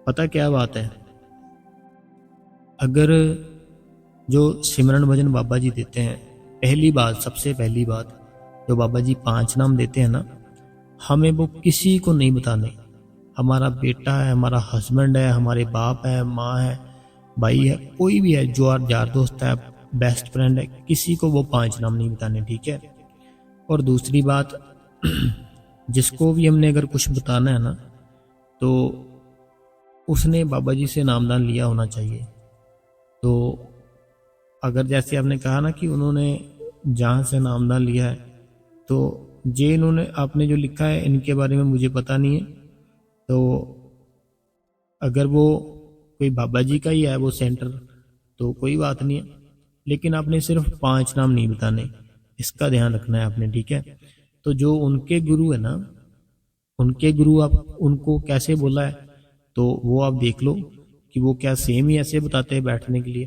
पता क्या बात है, अगर जो सिमरन भजन बाबा जी देते हैं, पहली बात, सबसे पहली बात, जो बाबा जी 5 नाम देते हैं ना, हमें वो किसी को नहीं बताने। हमारा बेटा है, हमारा हस्बैंड है, हमारे बाप है, माँ है, भाई है, कोई भी है, जो यार दोस्त है, बेस्ट फ्रेंड है, किसी को वो 5 नाम नहीं बताने। ठीक है। और दूसरी बात, जिसको भी हमने अगर कुछ बताना है ना, तो उसने बाबा जी से नामदान लिया होना चाहिए। तो अगर जैसे आपने कहा ना कि उन्होंने जहाँ से नामदान लिया है, तो ये इन्होंने आपने जो लिखा है इनके बारे में मुझे पता नहीं है। तो अगर वो कोई बाबा जी का ही है वो सेंटर, तो कोई बात नहीं है, लेकिन आपने सिर्फ 5 नाम नहीं बताने, इसका ध्यान रखना है आपने। ठीक है। तो जो उनके गुरु है ना, उनके गुरु आप उनको कैसे बोला है, तो वो आप देख लो कि वो क्या सेम ही ऐसे बताते हैं बैठने के लिए।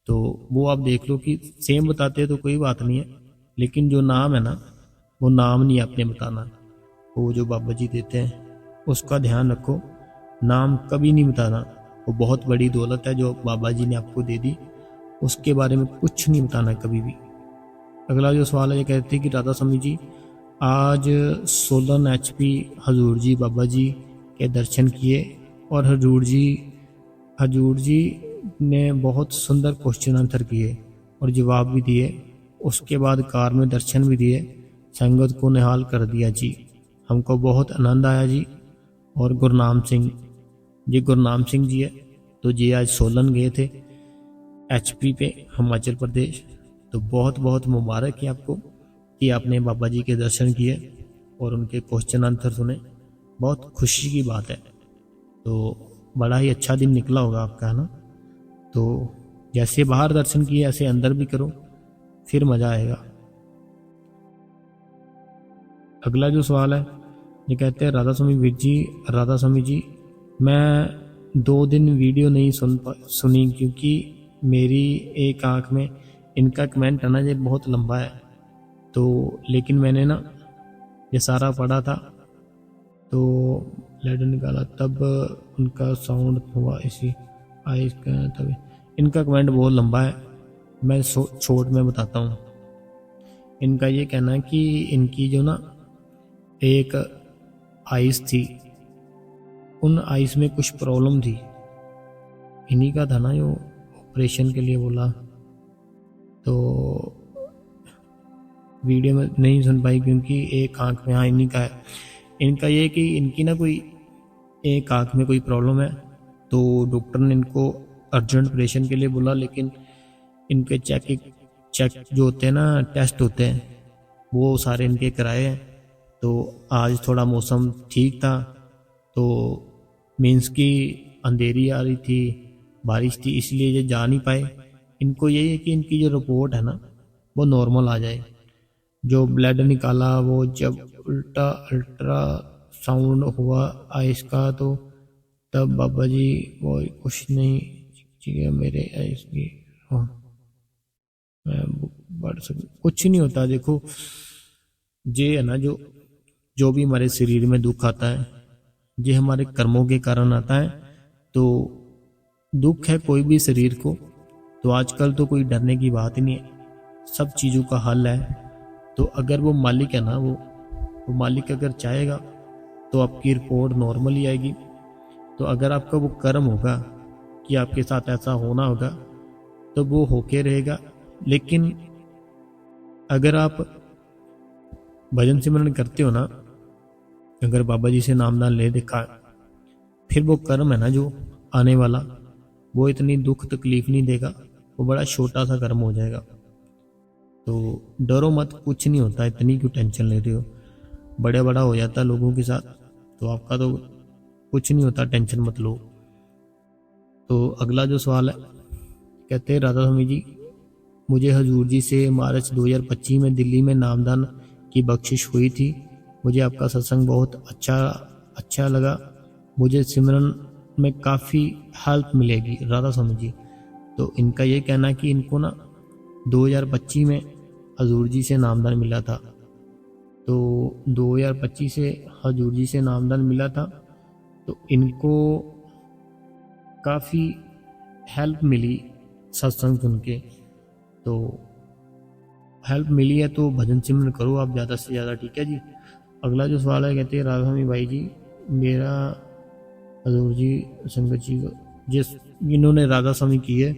तो वो आप देख लो कि सेम बताते हैं तो कोई बात नहीं है, लेकिन जो नाम है ना, वो नाम नहीं आपने बताना। वो जो बाबा जी देते हैं उसका ध्यान रखो, नाम कभी नहीं बताना। वो बहुत बड़ी दौलत है जो बाबा जी ने आपको दे दी, उसके बारे में कुछ नहीं बताना कभी भी। अगला जो सवाल है, ये कहते हैं कि राधा स्वामी जी आज 16 HP हजूर जी बाबा जी के दर्शन किए और हजूर जी ने बहुत सुंदर क्वेश्चन आंसर किए और जवाब भी दिए। उसके बाद कार में दर्शन भी दिए, संगत को निहाल कर दिया जी। हमको बहुत आनंद आया जी। और गुरनाम सिंह, ये गुरनाम सिंह जी है, तो जी आज सोलन गए थे HP पे, हिमाचल प्रदेश। तो बहुत बहुत मुबारक है आपको कि आपने बाबा जी के दर्शन किए और उनके क्वेश्चन आंसर सुने। बहुत खुशी की बात है। तो बड़ा ही अच्छा दिन निकला होगा आपका, है ना। तो जैसे बाहर दर्शन किए ऐसे अंदर भी करो, फिर मज़ा आएगा। अगला जो सवाल है, ये कहते हैं राधा स्वामी जी मैं 2 दिन वीडियो नहीं सुनी क्योंकि मेरी एक आंख में, इनका कमेंट है ना ये बहुत लंबा है, तो लेकिन मैंने ना ये सारा पढ़ा था तो लेटर निकाला तब उनका साउंड हुआ इसी आइस का, तभी इनका कमेंट बहुत लंबा है, मैं छोट में बताता हूँ। इनका ये कहना है कि इनकी जो ना एक आइस थी, उन आइस में कुछ प्रॉब्लम थी। इन्हीं का था ना जो ऑपरेशन के लिए बोला, तो वीडियो में नहीं सुन पाई क्योंकि एक आंख में, हाँ इन्हीं का है। इनका ये कि इनकी ना कोई एक आंख में कोई प्रॉब्लम है, तो डॉक्टर ने इनको अर्जेंट ऑपरेशन के लिए बोला, लेकिन इनके चेक जो होते हैं ना, टेस्ट होते हैं, वो सारे इनके कराए हैं। तो आज थोड़ा मौसम ठीक था, तो मीन्स की अंधेरी आ रही थी, बारिश थी, इसलिए ये जा नहीं पाए। इनको यही है कि इनकी जो रिपोर्ट है ना वो नॉर्मल आ जाए। जो ब्लड निकाला वो जब अल्ट्रा साउंड हुआ आइस का, तो तब बाबा जी वो कुछ नहीं चाहिए मेरे आइस की, हाँ मैं बढ़ सकूँ, कुछ नहीं होता। देखो ये है ना, जो भी हमारे शरीर में दुख आता है ये हमारे कर्मों के कारण आता है। तो दुख है कोई भी शरीर को, तो आजकल तो कोई डरने की बात ही नहीं है, सब चीज़ों का हल है। तो अगर वो मालिक है ना, वो मालिक अगर चाहेगा तो आपकी रिपोर्ट नॉर्मल ही आएगी। तो अगर आपका वो कर्म होगा कि आपके साथ ऐसा होना होगा तो वो होके रहेगा। लेकिन अगर आप भजन सिमरन करते हो ना, अगर बाबा जी से नाम दान ले देखा, फिर वो कर्म है ना जो आने वाला, वो इतनी दुख तकलीफ नहीं देगा, वो बड़ा छोटा सा कर्म हो जाएगा। तो डरो मत, कुछ नहीं होता, इतनी क्यों टेंशन ले रहे हो, बड़ा हो जाता है लोगों के साथ, तो आपका तो कुछ नहीं होता, टेंशन मत लो। तो अगला जो सवाल है, कहते हैं राधा स्वामी जी मुझे हजूर जी से मार्च 2025 में दिल्ली में नामदान की बख्शिश हुई थी। मुझे आपका सत्संग बहुत अच्छा लगा। मुझे सिमरन में काफ़ी हेल्प मिलेगी राधा स्वामी जी। तो इनका ये कहना है कि इनको ना 2025 में हजूर जी से नामदान मिला था। तो 2025 से हजूर जी से नामदान मिला था, तो इनको काफ़ी हेल्प मिली सत्संग सुन के। तो हेल्प मिली है तो भजन सिमरन करो आप ज़्यादा से ज़्यादा, ठीक है जी। अगला जो सवाल है, कहते हैं राधा स्वामी भाई जी मेरा हजूर जी संगत जी जिस इन्होंने राधा स्वामी की है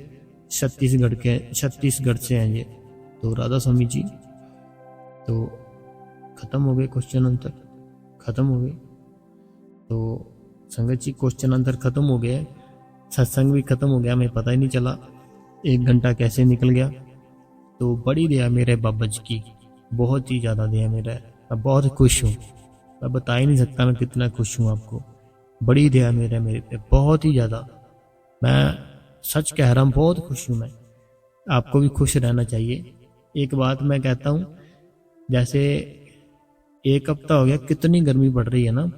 छत्तीसगढ़ से हैं ये, तो राधा स्वामी जी तो ख़त्म हो गए, क्वेश्चन आंसर ख़त्म हो गए। तो संगत जी क्वेश्चन आंसर ख़त्म हो गया, सत्संग भी ख़त्म हो गया, हमें पता ही नहीं चला 1 घंटा कैसे निकल गया। तो बड़ी दया मेरे बाबा जी की, बहुत ही ज़्यादा दया मेरा है, मैं बहुत खुश हूँ, मैं बता ही नहीं सकता मैं कितना खुश हूँ आपको। बड़ी दया मेरे पे बहुत ही ज़्यादा, मैं सच कह रहा हूँ, बहुत खुश हूँ मैं। आपको भी खुश रहना चाहिए। एक बात मैं कहता हूँ, जैसे एक हफ्ता हो गया, कितनी गर्मी पड़ रही है ना।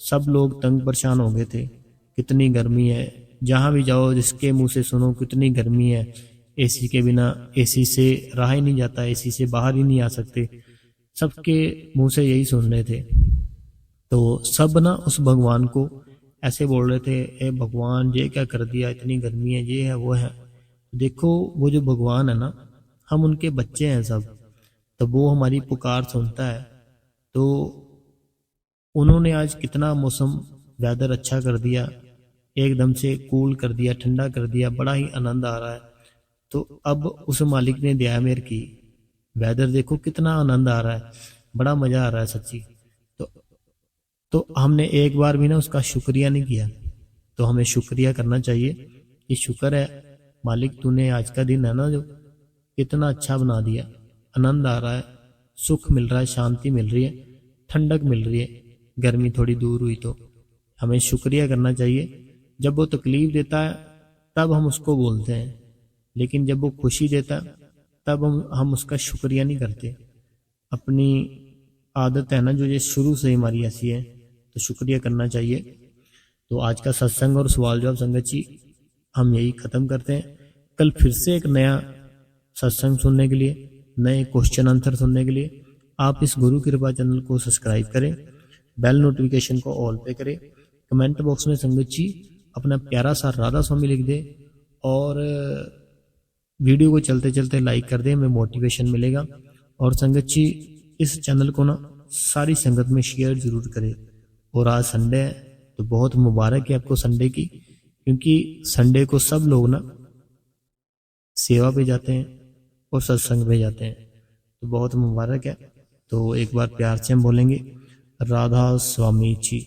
सब लोग तंग परेशान हो गए थे, कितनी गर्मी है। जहां भी जाओ जिसके मुंह से सुनो कितनी गर्मी है, एसी के बिना, एसी से रहा ही नहीं जाता, एसी से बाहर ही नहीं आ सकते। सबके मुंह से यही सुन रहे थे। तो सब ना उस भगवान को ऐसे बोल रहे थे, ए भगवान ये क्या कर दिया, इतनी गर्मी है, ये है वो है। देखो वो जो भगवान है ना, हम उनके बच्चे हैं सब, तो वो हमारी पुकार सुनता है। तो उन्होंने आज कितना मौसम, वेदर अच्छा कर दिया, एकदम से कूल कर दिया, ठंडा कर दिया, बड़ा ही आनंद आ रहा है। तो अब उस मालिक ने दया मेर की, वेदर देखो कितना आनंद आ रहा है, बड़ा मजा आ रहा है सच्ची। तो तो हमने एक बार भी ना उसका शुक्रिया नहीं किया। तो हमें शुक्रिया करना चाहिए कि शुक्र है मालिक, तूने आज का दिन है ना जो इतना अच्छा बना दिया, आनंद आ रहा है, सुख मिल रहा है, शांति मिल रही है, ठंडक मिल रही है, गर्मी थोड़ी दूर हुई। तो हमें शुक्रिया करना चाहिए। जब वो तकलीफ देता है तब हम उसको बोलते हैं, लेकिन जब वो खुशी देता है तब हम उसका शुक्रिया नहीं करते। अपनी आदत है ना जो, ये शुरू से हमारी ऐसी है, तो शुक्रिया करना चाहिए। तो आज का सत्संग और सवाल जवाब संगत जी हम यही खत्म करते हैं। कल फिर से एक नया सत्संग सुनने के लिए, नए क्वेश्चन आंसर सुनने के लिए आप इस गुरु कृपा चैनल को सब्सक्राइब करें, बेल नोटिफिकेशन को ऑल पे करें। कमेंट बॉक्स में संगत जी अपना प्यारा सा राधा स्वामी लिख दे, और वीडियो को चलते चलते लाइक कर दे, हमें मोटिवेशन मिलेगा। और संगत जी इस चैनल को ना सारी संगत में शेयर जरूर करें। और आज संडे है तो बहुत मुबारक है आपको संडे की, क्योंकि संडे को सब लोग ना सेवा पे जाते हैं और सत्संग पे जाते हैं, तो बहुत मुबारक है। तो एक बार प्यार से हम बोलेंगे, राधा स्वामी जी।